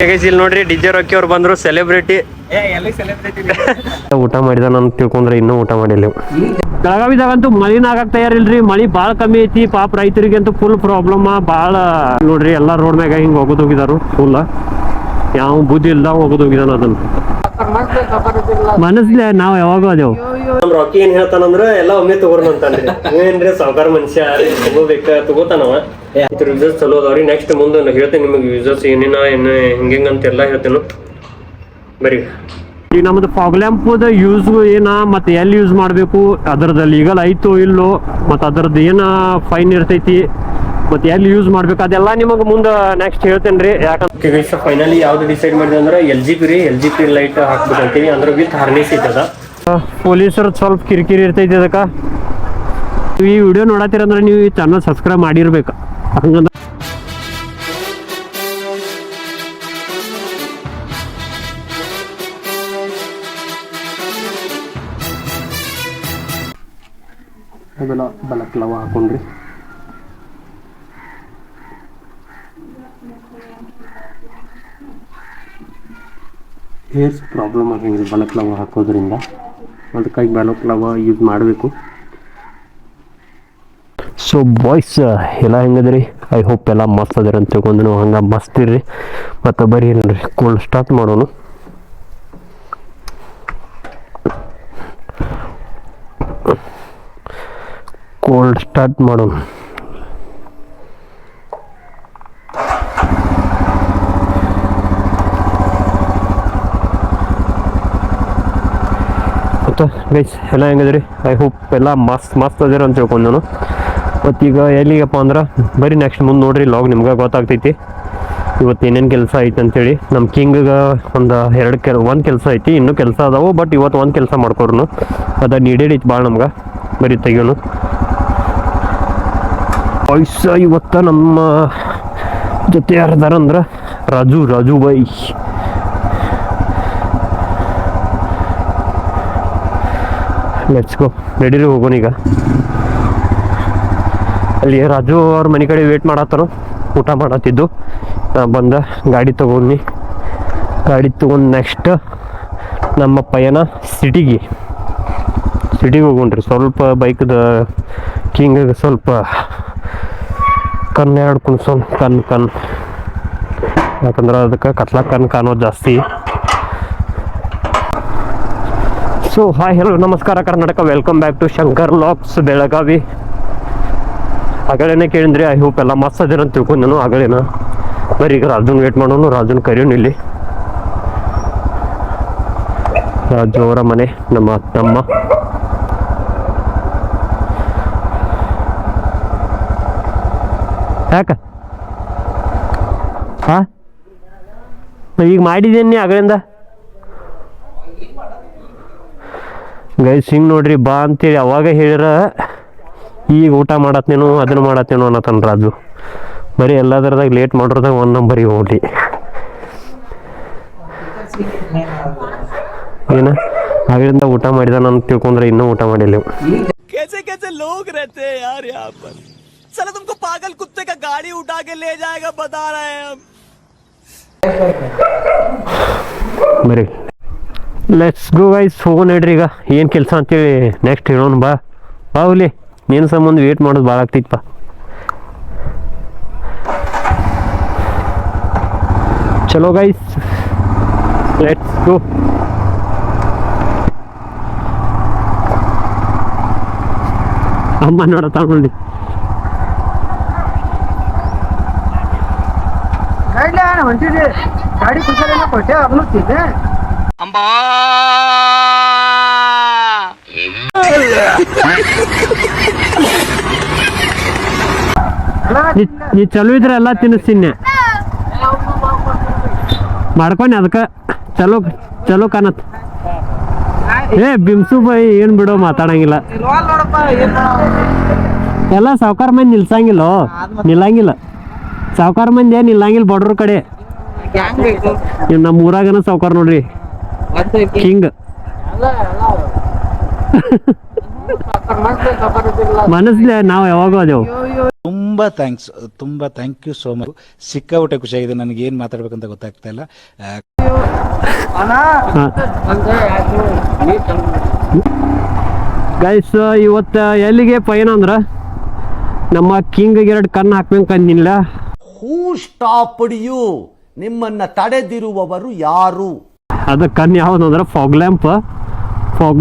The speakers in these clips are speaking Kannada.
ಇಲ್ಲಿ ನೋಡ್ರಿ ಡಿಜೆ ರಾಕಿ ಅವ್ರು ಬಂದ್ರು ಸೆಲೆಬ್ರಿಟಿ ಊಟ ಮಾಡಿದ ನಾನು ತಿಳ್ಕೊಂಡ್ರೆ ಇನ್ನೂ ಊಟ ಮಾಡಿಲ್ಲ. ಬೆಳಗಾವಿದಾಗಂತೂ ಮಳಿನ ಆಗಕ್ ತಯಾರಿಲ್ರಿ. ಮಳಿ ಬಾಳ ಕಮ್ಮಿ ಐತಿ. ಪಾಪ ರೈತರಿಗಂತೂ ಫುಲ್ ಪ್ರಾಬ್ಲಮ್ ಬಾಳ. ನೋಡ್ರಿ ಎಲ್ಲಾ ರೋಡ್ ಮ್ಯಾಗ ಹಿಂಗ್ ಹೋಗೋದ್ ಹೋಗಿದಾರು ಫುಲ್. ಯಾವ ಬುದ್ಧಿ ಇಲ್ದ ಹೋಗೋದ್ ಹೋಗಿದಾನ ಅದನ್ನ ಮನಸ್ಲೆ ನಾವ್ ಯಾವಾಗ ಅದೇವ್. ನಮ್ ರಾಕಿ ಏನ್ ಹೇಳ್ತಾನಂದ್ರ ಎಲ್ಲಾ ಒಮ್ಮೆ ತಗೋರ್ನಂತಾನ್ರಿ. ಏನ್ರಿ ಸಾವುಕಾರ ಮನುಷ್ಯ ತಗೋಬೇಕ ತಗೋತಾನವ. ಇದ್ರ ಯೂಸಸ್ ಚಲೋ ಅದಾವ್ರಿ. ನೆಕ್ಸ್ಟ್ ಮುಂದೆ ಹೇಳ್ತೇನೆ ನಿಮಗೆ ಯೂಸಸ್ ಏನೇನ ಹಿಂಗಂತ ಎಲ್ಲಾ ಹೇಳ್ತೇನೆ ಬರೀ. ಈಗ ನಮ್ದು ಫಾಗ್ ಲ್ಯಾಂಪ್ ಯೂಸ್ ಏನ ಮತ್ತೆ ಎಲ್ಲಿ ಯೂಸ್ ಮಾಡ್ಬೇಕು, ಅದ್ರದ್ದು ಲೀಗಲ್ ಐತೋ ಇಲ್ಲೋ, ಮತ್ತ ಅದ್ರದ್ದು ಏನ ಫೈನ್ ಇರ್ತೈತಿ, ಮತ್ತೆ ಎಲ್ಲಿ ಯೂಸ್ ಮಾಡ್ಬೇಕು ಅದೆಲ್ಲ ನಿಮಗೆ ಮುಂದೆ ನೆಕ್ಸ್ಟ್ ಹೇಳ್ತೇನ್ರಿ. ಯಾಕಂದ್ರೆ ಫೈನಲಿ ಯಾವ್ದು ಡಿಸೈಡ್ ಮಾಡಿದೆ ಅಂದ್ರೆ LGP ಲೈಟ್ ಹಾಕ್ಬೇಕಂತೀವಿ. ಅಂದ್ರೆ ವಿತ್ ಹಾರ್ನೆಸ್ ಇದ್ದದ. ಪೊಲೀಸರು ಸ್ವಲ್ಪ ಕಿರಿಕಿರಿ ಇರ್ತೈತಿ ಅದಕ್ಕೆ. ಈ ವಿಡಿಯೋ ನೋಡತ್ತೀರಂದ್ರೆ ನೀವು ಈ ಚಾನಲ್ ಸಬ್ಸ್ಕ್ರೈಬ್ ಮಾಡಿರ್ಬೇಕು. ಹಂಗಂದ್ರೆ ಅದೆಲ್ಲ ಬಲಕ್ಲವ ಹಾಕೊಂಡ್ರಿ. ಹೇರ್ಸ್ ಪ್ರಾಬ್ಲಮ್ ಆಗಂಗಿಲ್ಲ ಬಲಕ್ಲವ ಹಾಕೋದ್ರಿಂದ. ಅದಕ್ಕಾಗಿ ಬಲಕ್ಲವ ಯೂಸ್ ಮಾಡಬೇಕು. ಸೊ ಬಾಯ್ಸ್ ಎಲ್ಲ ಹೆಂಗದ್ರಿ? ಐ ಹೋಪ್ ಎಲ್ಲ ಮಸ್ತ್ ಅದಾರ ಅಂತ ತಿಳ್ಕೊಂಡು ನಾವು ಹಂಗೆ ಮಸ್ತ್ ಇರ್ರಿ. ಮತ್ತು ಬರೀ ನೋಡ್ರಿ ಕೋಲ್ಡ್ ಸ್ಟಾರ್ಟ್ ಮಾಡೋಣ. ಮತ್ತು ಗೈಸ್ ಎಲ್ಲ ಹೆಂಗದ್ರಿ? ಐ ಹೋಪ್ ಎಲ್ಲ ಮಸ್ತ್ ಅದಿರ ಅಂತ ತಿಳ್ಕೊಂಡು ನಾನು. ಮತ್ತೀಗ ಎಲ್ಲಿಗಪ್ಪ ಅಂದ್ರೆ ಬರೀ ನೆಕ್ಸ್ಟ್ ಮುಂದೆ ನೋಡ್ರಿ ಲಾಗ್ ನಿಮ್ಗೆ ಗೊತ್ತಾಗ್ತೈತಿ ಇವತ್ತು ಏನೇನು ಕೆಲಸ ಐತೆ ಅಂತೇಳಿ. ನಮ್ಮ ಕಿಂಗ್ಗೆ ಒಂದು ಕೆಲಸ ಐತಿ, ಇನ್ನೂ ಕೆಲಸ ಅದಾವು. ಬಟ್ ಇವತ್ತು ಒಂದು ಕೆಲಸ ಮಾಡ್ಕೊರ್ನು ಅದು ನೀಡೆಡ್ ಐತಿ ಭಾಳ ನಮ್ಗೆ. ಬರೀ ತೆಗಿಯೋನು ಪೈಸ. ಇವತ್ತು ನಮ್ಮ ಜೊತೆ ಯಾರದಾರ ಅಂದ್ರೆ Raju by. Let's go. Ready ಹೋಗೋಣ ಈಗ. ಅಲ್ಲಿ ರಾಜು ಅವ್ರ ಮನೆ ಕಡೆ ವೇಟ್ ಮಾಡತ್ತಾರ, ಊಟ ಮಾಡತ್ತಿದ್ದು. ಬಂದ ಗಾಡಿ ತೊಗೊಂಡು ನೆಕ್ಸ್ಟ್ ನಮ್ಮ ಪಯಣ ಸಿಟಿಗೆ ಹೋಗೋಣ್ರಿ. ಸ್ವಲ್ಪ ಬೈಕ್ದ ಕಿಂಗಿಗೆ ಸ್ವಲ್ಪ ಕಣ್ಣು ಆಡ್ಕೊಂಡು ಕಣ್ಣು ಯಾಕಂದ್ರೆ ಅದಕ್ಕೆ ಕತ್ಲಾಕ ಕಾಣೋದು ಜಾಸ್ತಿ. ಸೊ ಹಾಯ್ ಹೆಲೋ ನಮಸ್ಕಾರ Karnataka, welcome back to Shankar vlogs Belagavi. ಆಗಲೇನೆ ಕೇಳಿದ್ರಿ. ಐ ಹೋಪ್ ಎಲ್ಲ ಮಸ್ತ್ ಅದಿರ ಅಂತ ತಿಳ್ಕೊಂಡು ನಾನು ಆಗಲೇನ. ಬರೀ ಈಗ ರಾಜುನ್ ವೇಟ್ ಮಾಡೋನು, ರಾಜುನ್ ಕರಿಯೋನು ಇಲ್ಲಿ. ರಾಜು ಅವರ ಮನೆ, ನಮ್ಮ ತಮ್ಮ. ಯಾಕ ಈಗ ಮಾಡಿದ್ದೇನೆ ಆಗಲಿಂದ ಗೈಸ್. ಹಿಂಗೆ ನೋಡ್ರಿ ಬಾ ಅಂತೇಳಿ ಅವಾಗ ಹೇಳಿರ ಈಗ ಊಟ ಮಾಡತ್ತೇನೋ ಅದನ್ನು ಮಾಡತ್ತೇನೋ ಅನ್ನತಾನ ರಾಜು. ಬರೀ ಎಲ್ಲದರದಾಗ ಲೇಟ್ ಮಾಡೋದಾಗ ಒಂದು ನಂಬರಿಗೆ ಹೋಗ್ಲಿ. ಏನ ಆಗಲಿಂದ ಊಟ ಮಾಡಿದ ನಾನು ತಿಳ್ಕೊಂಡ್ರೆ ಇನ್ನೂ ಊಟ ಮಾಡಿಲ್ಲ. कैसे लोग रहते हैं यार यहाँ पर. साला तुमको पागल कुत्ते का गाड़ी उठा के ले जाएगा बता रहे हैं हम. ಬರೀ ಲೆಟ್ಸ್ ಗೋ ಗೈಸ್. ಹೋಗೋ ನಡ್ರಿ ಈಗ. ಏನು ಕೆಲಸ ಅಂತೇಳಿ ನೆಕ್ಸ್ಟ್ ಹೇಳೋಣ. ಬಾ ಹುಲಿ, ನೀನು ಸಂಬಂಧ ವೇಟ್ ಮಾಡೋದು ಭಾಳ ಆಗ್ತೈತಪ್ಪ. ಚಲೋ ಗೈಸ್, ಲೆಟ್ಸ್ ಗೋ. ಅಮ್ಮ ನೋಡತ್ತ ನೋಡಿ. ಗಾಡಿ ಕುಶಲ ಕೊಟ್ಟೆ ಅವನುತ್ತಿದ್ದೆ अंबा ನೀ ಚಲೋ ಇದ್ರೆ ಎಲ್ಲ ತಿನ್ನಿಸ್ತೀನಿ ಮಾಡ್ಕೊಂಡು. ಅದಕ್ಕೆ ಚಲೋ ಕಾಣತ್. ಬಿಮ್ಸು ಬೈ ಏನ್ ಬಿಡೋ ಮಾತಾಡಂಗಿಲ್ಲ. ಎಲ್ಲ ಸಾವುಕಾರ ಮಂದಿ ನಿಲ್ಲಂಗಿಲ್ಲ. ಸಾವುಕಾರ ಮಂದಿ ಏನ್ ನಿಲ್ಲಂಗಿಲ್ಲ ಬಡ್ರ ಕಡೆ. ನಮ್ಮ ಊರಾಗನ ಸಾವುಕಾರ ನೋಡ್ರಿ ಕಿಂಗ್. ಮನಸ್ಲೆ ನಾವ್ ಯಾವಾಗ ಅದೇವು. Thank you so much. ಸಿಕ್ಕಾಬಿಟ್ಟೆ ಖುಷಿಯಾಗಿದೆ. ನನಗೆ ಏನು ಮಾತಾಡ್ಬೇಕಂತ ಗೊತ್ತಾಗ್ತಾ ಇಲ್ಲ. ಗೈಸ್ ಇವತ್ತು ಎಲ್ಲಿಗೆ ಪಯಣ ಅಂದ್ರೆ ನಮ್ಮ ಕಿಂಗ್ 2 ಕಣ್ಣು ಹಾಕ್ಬೇಕಂದಿಲ್ಲ. ಹೂ ಸ್ಟಾಪ್ಡ್ ಯು? ನಿಮ್ಮನ್ನ ತಡೆದಿರುವವರು ಯಾರು? ಅದು ಕಣ್ಣು ಯಾವುದಂದ್ರೆ ಫಾಗ್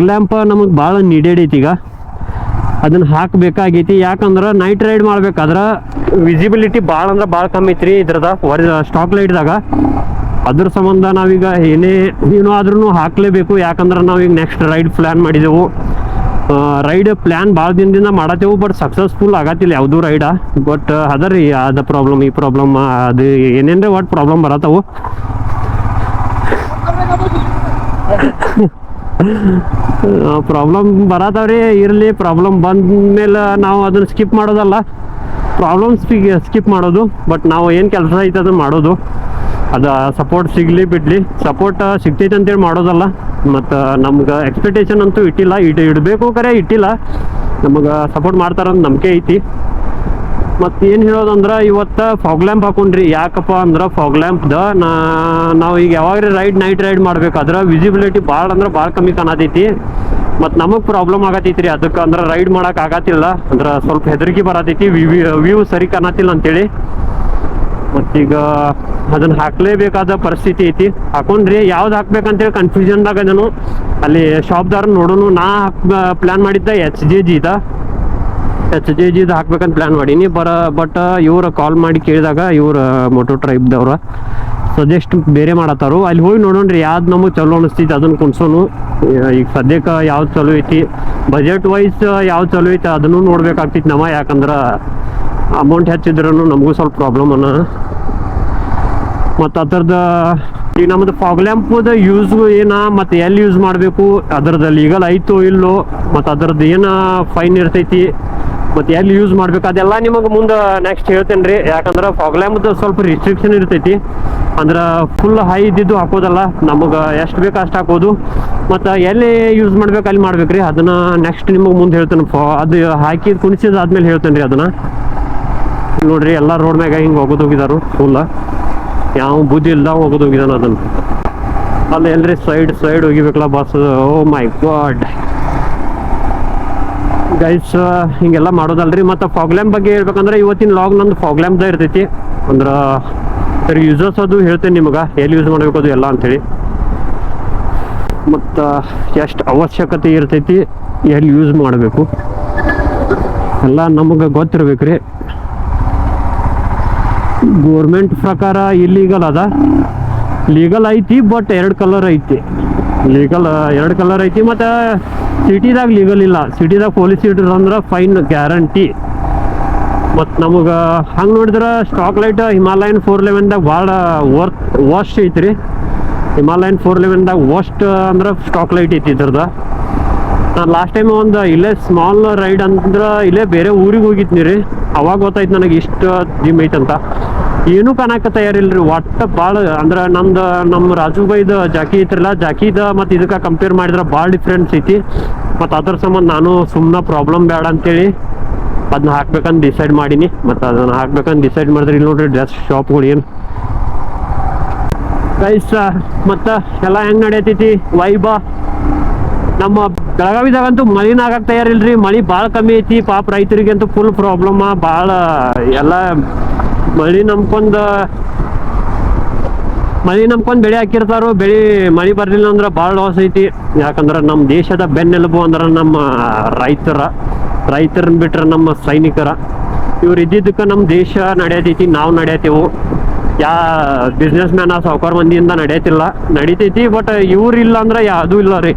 ಲ್ಯಾಂಪ್ ನಮಗೆ ಭಾಳ ನೀಡೆಡ್ ಐತಿ. ಈಗ ಅದನ್ನ ಹಾಕಬೇಕಾಗೈತಿ. ಯಾಕಂದ್ರೆ ನೈಟ್ ರೈಡ್ ಮಾಡ್ಬೇಕಾದ್ರೆ ವಿಸಿಬಿಲಿಟಿ ಭಾಳ ಅಂದ್ರೆ ಭಾಳ ಕಮ್ಮಿ ಐತ್ರಿ ಇದ್ರದ ಸ್ಟಾಕ್ ಲೈಟ್ದಾಗ. ಅದ್ರ ಸಂಬಂಧ ನಾವೀಗ ಏನೋ ಆದ್ರೂ ಹಾಕ್ಲೇಬೇಕು. ಯಾಕಂದ್ರೆ ನಾವೀಗ ನೆಕ್ಸ್ಟ್ ರೈಡ್ ಪ್ಲ್ಯಾನ್ ಮಾಡಿದೆವು. ರೈಡ್ ಪ್ಲ್ಯಾನ್ ಭಾಳ ದಿನದಿಂದ ಮಾಡತ್ತೇವು, ಬಟ್ ಸಕ್ಸಸ್ಫುಲ್ ಆಗತ್ತಿಲ್ಲ ಯಾವುದೂ ರೈಡ. ಬಟ್ ಅದರಿ ಅದು ಪ್ರಾಬ್ಲಮ್ ಈ ಪ್ರಾಬ್ಲಮ್ ಅದು ಏನೇನ್ರಿ ಒಟ್ಟು ಪ್ರಾಬ್ಲಮ್ ಬರತ್ತವು. ಪ್ರಾಬ್ಲಮ್ ಬರತ್ತವ್ರಿ. ಇರಲಿ, ಪ್ರಾಬ್ಲಮ್ ಬಂದ್ಮೇಲೆ ನಾವು ಅದನ್ನ ಸ್ಕಿಪ್ ಮಾಡೋದಲ್ಲ, ಸ್ಕಿಪ್ ಮಾಡೋದು. ಬಟ್ ನಾವು ಏನು ಕೆಲಸ ಐತೆ ಅದನ್ನ ಮಾಡೋದು. ಅದು ಸಪೋರ್ಟ್ ಸಿಗಲಿ ಬಿಡಲಿ, ಸಪೋರ್ಟ್ ಸಿಗ್ತೈತೆ ಅಂತೇಳಿ ಮಾಡೋದಲ್ಲ. ಮತ್ತು ನಮ್ಗೆ ಎಕ್ಸ್ಪೆಕ್ಟೇಷನ್ ಅಂತೂ ಇಟ್ಟಿಲ್ಲ, ಇಡಬೇಕು ಕರೆ ಇಟ್ಟಿಲ್ಲ. ನಮಗೆ ಸಪೋರ್ಟ್ ಮಾಡ್ತಾರಂತ ನಂಬಿಕೆ ಐತಿ. ಮತ್ತು ಏನು ಹೇಳೋದಂದ್ರೆ ಇವತ್ತು ಫಾಗ್ ಲ್ಯಾಂಪ್ ಹಾಕೊಂಡ್ರಿ. ಯಾಕಪ್ಪ ಅಂದ್ರೆ ಫಾಗ್ ಲ್ಯಾಂಪ್ದ ನಾವು ಈಗ ಯಾವಾಗ ನೈಟ್ ರೈಡ್ ಮಾಡ್ಬೇಕಾದ್ರೆ ವಿಸಿಬಿಲಿಟಿ ಭಾಳ ಅಂದ್ರೆ ಭಾಳ ಕಮ್ಮಿ ಕಾಣತೈತಿ. ಮತ್ತು ನಮಗೆ ಪ್ರಾಬ್ಲಮ್ ಆಗತೈತಿ ರೀ. ಅದಕ್ಕೆ ಅಂದ್ರೆ ರೈಡ್ ಮಾಡೋಕೆ ಆಗತ್ತಿಲ್ಲ. ಅಂದ್ರೆ ಸ್ವಲ್ಪ ಹೆದರಿಕೆ ಬರತೈತಿ, ವ್ಯೂ ಸರಿ ಕಾಣತ್ತಿಲ್ಲ ಅಂತೇಳಿ. ಮತ್ತೀಗ ಅದನ್ನು ಹಾಕ್ಲೇಬೇಕಾದ ಪರಿಸ್ಥಿತಿ ಐತಿ. ಹಾಕೊಂಡ್ರಿ ಯಾವ್ದು ಹಾಕ್ಬೇಕಂತೇಳಿ ಕನ್ಫ್ಯೂಷನ್ದಾಗ ನಾನು ಅಲ್ಲಿ ಶಾಪ್ದಾರ ನೋಡೋನು. ನಾ ಪ್ಲ್ಯಾನ್ ಮಾಡಿದ್ದ ಎಚ್ ಜೆ ಜಿದು ಹಾಕ್ಬೇಕಂತ ಪ್ಲ್ಯಾನ್ ಮಾಡೀನಿ. ಬಟ್ ಇವ್ರು ಕಾಲ್ ಮಾಡಿ ಕೇಳಿದಾಗ ಇವ್ರು ಮೋಟೋ ಟ್ರೈಬ್ದವ್ರು ಸಜೆಸ್ಟ್ ಬೇರೆ ಮಾಡತ್ತಾರು. ಅಲ್ಲಿ ಹೋಗಿ ನೋಡೋಣ್ರಿ ಯಾವ್ದು ನಮಗೆ ಚಲೋ ಅನಿಸ್ತೈತಿ ಅದನ್ನು ಕುಣ್ಸೋನು. ಈಗ ಸದ್ಯಕ್ಕೆ ಯಾವ್ದು ಚಲೋ ಐತಿ, ಬಜೆಟ್ ವೈಸ್ ಯಾವ್ದು ಚಲೋ ಐತಿ ಅದನ್ನು ನೋಡ್ಬೇಕಾಗ್ತೈತಿ ನಾವು. ಯಾಕಂದ್ರೆ ಅಮೌಂಟ್ ಹೆಚ್ಚಿದ್ರೂ ನಮಗೂ ಸ್ವಲ್ಪ ಪ್ರಾಬ್ಲಮ್ ಮತ್ತು ಅದರದ್ದು ಈಗ ನಮ್ಮದು ಫಾಗ್ ಲ್ಯಾಂಪದ ಯೂಸ್ ಮತ್ತು ಎಲ್ಲಿ ಯೂಸ್ ಮಾಡಬೇಕು, ಅದರದ್ದು ಲೀಗಲ್ ಐತೋ ಇಲ್ಲೋ, ಮತ್ತು ಅದರದ್ದು ಏನು ಫೈನ್ ಇರ್ತೈತಿ, ಮತ್ತು ಎಲ್ಲಿ ಯೂಸ್ ಮಾಡ್ಬೇಕು ಅದೆಲ್ಲ ನಿಮಗೆ ಮುಂದೆ ನೆಕ್ಸ್ಟ್ ಹೇಳ್ತೇನೆ ರೀ. ಯಾಕಂದ್ರೆ ಫಾಗ್ ಲ್ಯಾಂಪ್ದು ಸ್ವಲ್ಪ ರಿಸ್ಟ್ರಿಕ್ಷನ್ ಇರ್ತೈತಿ. ಅಂದ್ರೆ ಫುಲ್ ಹೈ ಇದ್ದಿದ್ದು ಹಾಕೋದಲ್ಲ, ನಮಗೆ ಎಷ್ಟು ಬೇಕು ಅಷ್ಟು ಹಾಕೋದು. ಮತ್ತು ಎಲ್ಲಿ ಯೂಸ್ ಮಾಡ್ಬೇಕು ಅಲ್ಲಿ ಮಾಡ್ಬೇಕ್ರಿ. ಅದನ್ನು ನೆಕ್ಸ್ಟ್ ನಿಮಗೆ ಮುಂದೆ ಹೇಳ್ತೇನೆ. ಅದು ಹಾಕಿ ಕುಣಿಸಿದಾದ್ಮೇಲೆ ಹೇಳ್ತೇನೆ ರೀ ಅದನ್ನು. ನೋಡ್ರಿ ಎಲ್ಲ ರೋಡ್ ಮ್ಯಾಗ ಹಿಂಗೆ ಹೋಗೋದು ಹೋಗಿದಾರು ಫುಲ್. ಯಾವ ಬುದ್ಧಿ ಇಲ್ದ ಹೋಗೋದು ಹೋಗಿದಾನ ಅದನ್ನು. ಅಲ್ಲಿ ಎಲ್ರಿ ಸೈಡ್ ಹೋಗಿಬೇಕಲ್ಲ ಬಸ್. ಓ ಮೈ ಗಾಡ್ ಗೈಸ್, ಹಿಂಗೆಲ್ಲ ಮಾಡೋದಲ್ರಿ. ಮತ್ತು ಫಾಗ್ ಲ್ಯಾಂಪ್ ಬಗ್ಗೆ ಹೇಳ್ಬೇಕಂದ್ರೆ ಇವತ್ತಿನ ಲಾಗ್ ನಂದು ಫಾಗ್ ಲ್ಯಾಂಪ್ದ ಇರ್ತೈತಿ. ಅಂದ್ರೆ ಯೂಸರ್ಸ್ ಅದು ಹೇಳ್ತೇನೆ ನಿಮಗೆ ಎಲ್ಲಿ ಯೂಸ್ ಮಾಡಬೇಕು ಅದು ಎಲ್ಲ ಅಂಥೇಳಿ. ಮತ್ತು ಎಷ್ಟು ಅವಶ್ಯಕತೆ ಇರ್ತೈತಿ, ಎಲ್ಲಿ ಯೂಸ್ ಮಾಡಬೇಕು ಎಲ್ಲ ನಮಗೆ ಗೊತ್ತಿರ್ಬೇಕ್ರಿ. ಗೋರ್ಮೆಂಟ್ ಪ್ರಕಾರ ಇಲ್ಲೀಗಲ್ ಅದ, ಲೀಗಲ್ ಐತಿ. ಬಟ್ 2 ಕಲರ್ ಐತಿ. ಲೀಗಲ್ 2 ಕಲರ್ ಐತಿ. ಮತ್ತು ಸಿಟಿದಾಗ ಲೀಗಲ್ ಇಲ್ಲ. ಸಿಟಿದಾಗ ಪೊಲೀಸ್ ಹಿಡಿದ್ರು ಅಂದ್ರೆ ಫೈನ್ ಗ್ಯಾರಂಟಿ. ಮತ್ತು ನಮಗೆ ಹಂಗೆ ನೋಡಿದ್ರೆ ಸ್ಟಾಕ್ ಲೈಟ್ ಹಿಮಾಲಯನ್ 411ದಾಗ ಭಾಳ ವರ್ಸ್ಟ್ ಐತಿ ರೀ. ಹಿಮಾಲಯನ್ 411ದಾಗ ವರ್ಸ್ಟ್ ಅಂದ್ರೆ ಸ್ಟಾಕ್ ಲೈಟ್ ಐತಿ ಇದ್ರದ್ದು. ನಾನು ಲಾಸ್ಟ್ ಟೈಮ್ ಒಂದು ಇಲ್ಲೇ ಸ್ಮಾಲ್ ರೈಡ್ ಅಂದ್ರೆ ಇಲ್ಲೇ ಬೇರೆ ಊರಿಗೆ ಹೋಗಿದ್ನಿ ರೀ. ಅವಾಗ ಗೊತ್ತಾಯ್ತು ನನಗೆ ಇಷ್ಟು ಜಿಮ್ ಐತಂತ. ಏನೂ ಕಾಣಕ್ಕೆ ತಯಾರಿಲ್ರಿ ಒಟ್ಟು. ಭಾಳ ಅಂದ್ರೆ ನಮ್ಮ ರಾಜುಬೈದು ಜಾಕಿ ಐತ್ರಲ್ಲ, ಜಾಕಿದ ಮತ್ತು ಇದಕ್ಕೆ ಕಂಪೇರ್ ಮಾಡಿದ್ರೆ ಭಾಳ ಡಿಫ್ರೆನ್ಸ್ ಐತಿ. ಮತ್ತು ಅದ್ರ ಸಂಬಂಧ ನಾನು ಸುಮ್ಮನೆ ಪ್ರಾಬ್ಲಮ್ ಬೇಡ ಅಂತೇಳಿ ಅದನ್ನ ಹಾಕ್ಬೇಕಂತ ಡಿಸೈಡ್ ಮಾಡೀನಿ. ಮತ್ತು ಅದನ್ನು ಹಾಕ್ಬೇಕಂತ ಡಿಸೈಡ್ ಮಾಡಿದ್ರೆ ಇಲ್ಲಿ ನೋಡ್ರಿ ಡ್ರೆಸ್ ಶಾಪ್ಗಳು ಏನು ಗೈಸ್. ಮತ್ತು ಎಲ್ಲ ಹೆಂಗೆ ನಡೆಯತೈತಿ ವೈಬ. ನಮ್ಮ ಬೆಳಗಾವಿದಾಗಂತೂ ಮಳಿನ ಆಗಕ್ಕೆ ತಯಾರಿಲ್ರಿ. ಮಳೆ ಭಾಳ ಕಮ್ಮಿ ಐತಿ. ಪಾಪ ರೈತರಿಗೆ ಅಂತೂ ಫುಲ್ ಪ್ರಾಬ್ಲಮ್. ಭಾಳ ಎಲ್ಲ ಮಳೆ ನಂಬ್ಕೊಂಡು ಬೆಳೆ ಹಾಕಿರ್ತಾರೋ. ಮಳೆ ಬರಲಿಲ್ಲ ಅಂದ್ರೆ ಭಾಳ ಲಾಸ್ ಐತಿ. ಯಾಕಂದ್ರೆ ನಮ್ಮ ದೇಶದ ಬೆನ್ನೆಲುಬು ಅಂದ್ರೆ ನಮ್ಮ ರೈತರನ್ನ ಬಿಟ್ರೆ ನಮ್ಮ ಸೈನಿಕರ. ಇವ್ರು ಇದ್ದಿದ್ದಕ್ಕೆ ನಮ್ಮ ದೇಶ ನಡೆಯತೈತಿ, ನಾವು ನಡೆಯತ್ತೇವು. Business man Savukara ಮಂದಿಯಿಂದ ನಡೀತೈತಿ. ಬಟ್ ಇವ್ರಿಲ್ಲ ಅಂದ್ರೆ ಯಾವುದೂ ಇಲ್ಲ ರೀ.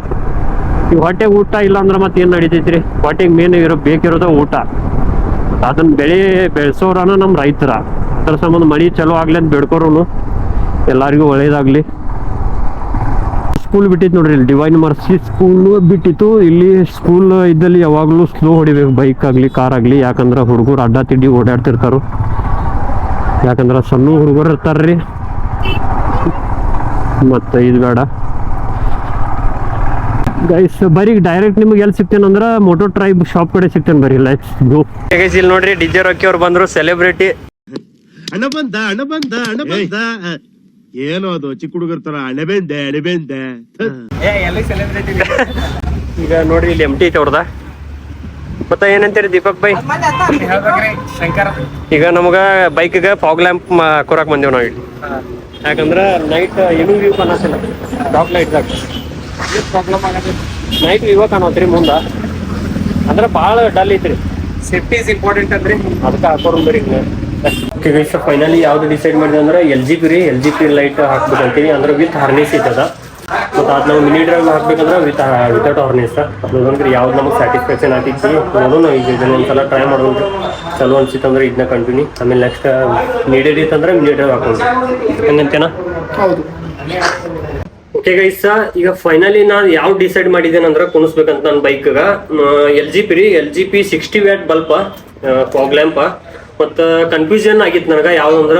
ಈ ಹೊಟ್ಟೆಗೆ ಊಟ ಇಲ್ಲ ಅಂದ್ರೆ ಮತ್ತೆ ಏನು ನಡೀತೈತಿ ರೀ. ಹೊಟ್ಟೆಗೆ ಮೇನ್ ಬೇಕಿರೋದು ಊಟ. ಅದನ್ನ ಬೆಳೆಸೋರನ ನಮ್ಮ ರೈತರ. ಅದ್ರ ಸಂಬಂಧ ಮಳೆ ಚಲೋ ಆಗ್ಲಿ ಅಂತ ಬೇಡ್ಕೋರು. ಎಲ್ಲರಿಗೂ ಒಳ್ಳೇದಾಗ್ಲಿ. ಸ್ಕೂಲ್ ಬಿಟ್ಟಿತ್ತು ನೋಡ್ರಿ, ಇಲ್ಲಿ ಡಿವೈನ್ ಮರ್ಸಿ ಸ್ಕೂಲ್ ಬಿಟ್ಟಿತ್ತು. ಇಲ್ಲಿ ಸ್ಕೂಲ್ ಇದ್ದಲ್ಲಿ ಯಾವಾಗಲೂ ಸ್ಲೋ ಹೊಡಿಬೇಕು, ಬೈಕ್ ಆಗಲಿ ಕಾರ್ ಆಗಲಿ. ಯಾಕಂದ್ರೆ ಹುಡುಗರು ಅಡ್ಡ ತಿಡ್ಡಿ ಓಡಾಡ್ತಿರ್ತಾರು. ಯಾಕಂದ್ರೆ ಸಣ್ಣ ಹುಡುಗರು ಇರ್ತಾರ್ರಿ. ಮತ್ತು ಇದು ಬೇಡ. ಗೈಸ್ ಬರೀ ಡೈರೆಕ್ಟ್ ನಿಮ್ಗೆ ಎಲ್ಲಿ ಸಿಗ್ತೇನೆ ಅಂದ್ರೆ ಮೋಟೋ ಟ್ರೈಬ್ ಶಾಪ್ ಕಡೆ ಸಿಗ್ತೇನೆ ಬರೀ ಲೆಟ್ಸ್ ಗೋ. ಗೈಸ್ ಇಲ್ಲಿ ನೋಡ್ರಿ ಡಿಜೆ ರಾಕಿ ಅವ್ರು ಬಂದ್ರು, ಸೆಲೆಬ್ರಿಟಿ. ಹಣ ಬಂದ ಏನೋ ಅದು ಚಿಕ್ಕ ಹುಡುಗರ ತರ ಅಣಬೆಂದೆ ಈಗ ನೋಡ್ರಿ ಇಲ್ಲಿ ಎಂಟಿ ಐತೆ ಅವ್ರದ. ಮತ್ತೆ ಏನಂತೀರಿ ದೀಪಕ್ ಬೈ? ಈಗ ನಮ್ಗ ಬೈಕ್ಗೆ ಫಾಗ್ ಲ್ಯಾಂಪ್ ಕೊರಕ್ ಬಂದೇವ್ ನಾವ್ ಇಲ್ಲಿ. ಯಾಕಂದ್ರ ನೈಟ್ ಏನೂ ವ್ಯೂ ಕಾಣತ್ತಿಲ್ಲ, ಡಾಕ್ ಲೈಟ್ ನೈಟ್ ವ್ಯೂ ಕಾಣತ್ರಿ ಮುಂದ, ಅಂದ್ರ ಬಾಳ ಡಲ್ ಐತ್ರಿ. ಸೇಫ್ಟಿ ಇಸ್ ಇಂಪಾರ್ಟೆಂಟ್ ಅಂದ್ರಿ, ಅದಕ್ಕೆ ಹಾಕೋರ್ ಬರೀ. ಫೈನಲಿ ಯಾವ್ದು ಡಿಸೈಡ್ ಮಾಡಿದೆ ಅಂದ್ರೆ ಎಲ್ ಜಿ ಪಿ ಲೈಟ್ ಹಾಕ್ಬೇಕಂತೀವಿ, ಅಂದ್ರೆ ವಿತ್ ಹಾರ್ನೆಸ್ ಇದ್ದದ. ಮತ್ತು ಅದು ನಾವು ಮಿನಿ ಡ್ರೈವ್ ಹಾಕ್ಬೇಕಂದ್ರೆ ವಿತೌಟ್ ಹಾರ್ನೆಸ್. ನೋಡೋಣ್ರಿ ಯಾವ್ದು ನಮಗೆ ಸ್ಯಾಟಿಸ್ಫ್ಯಾಕ್ಷನ್ ಆಗ್ತೈತಿ ನೋಡೋಣ. ಈಗ ಇದನ್ನ ಒಂದ್ಸಲ ಟ್ರೈ ಮಾಡೋಣ, ಚಲೋ ಅನ್ಸಿತ್ತು ಅಂದ್ರೆ ಇದನ್ನ ಕಂಟಿನ್ಯೂ, ಆಮೇಲೆ ನೆಕ್ಸ್ಟ್ ನೀಡೆಡ್ ಇತ್ತಂದ್ರೆ ಮಿನಿ ಡ್ರೈವ್ ಹಾಕೊಂಡು ಹಂಗಂತೇನಾ? ಹೌದು. ಓಕೆ ಗೈಸ್, ಈಗ ಫೈನಲಿ ನಾನು ಯಾವ್ದು ಡಿಸೈಡ್ ಮಾಡಿದ್ದೇನೆ ಅಂದ್ರೆ ಕುಣಿಸ್ಬೇಕಂತ ನನ್ನ ಬೈಕ್ಗ L G P 60 watt bulb fog lamp. ಮತ್ತು ಕನ್ಫ್ಯೂಷನ್ ಆಗಿತ್ತು ನನಗೆ ಯಾವ್ದಂದ್ರ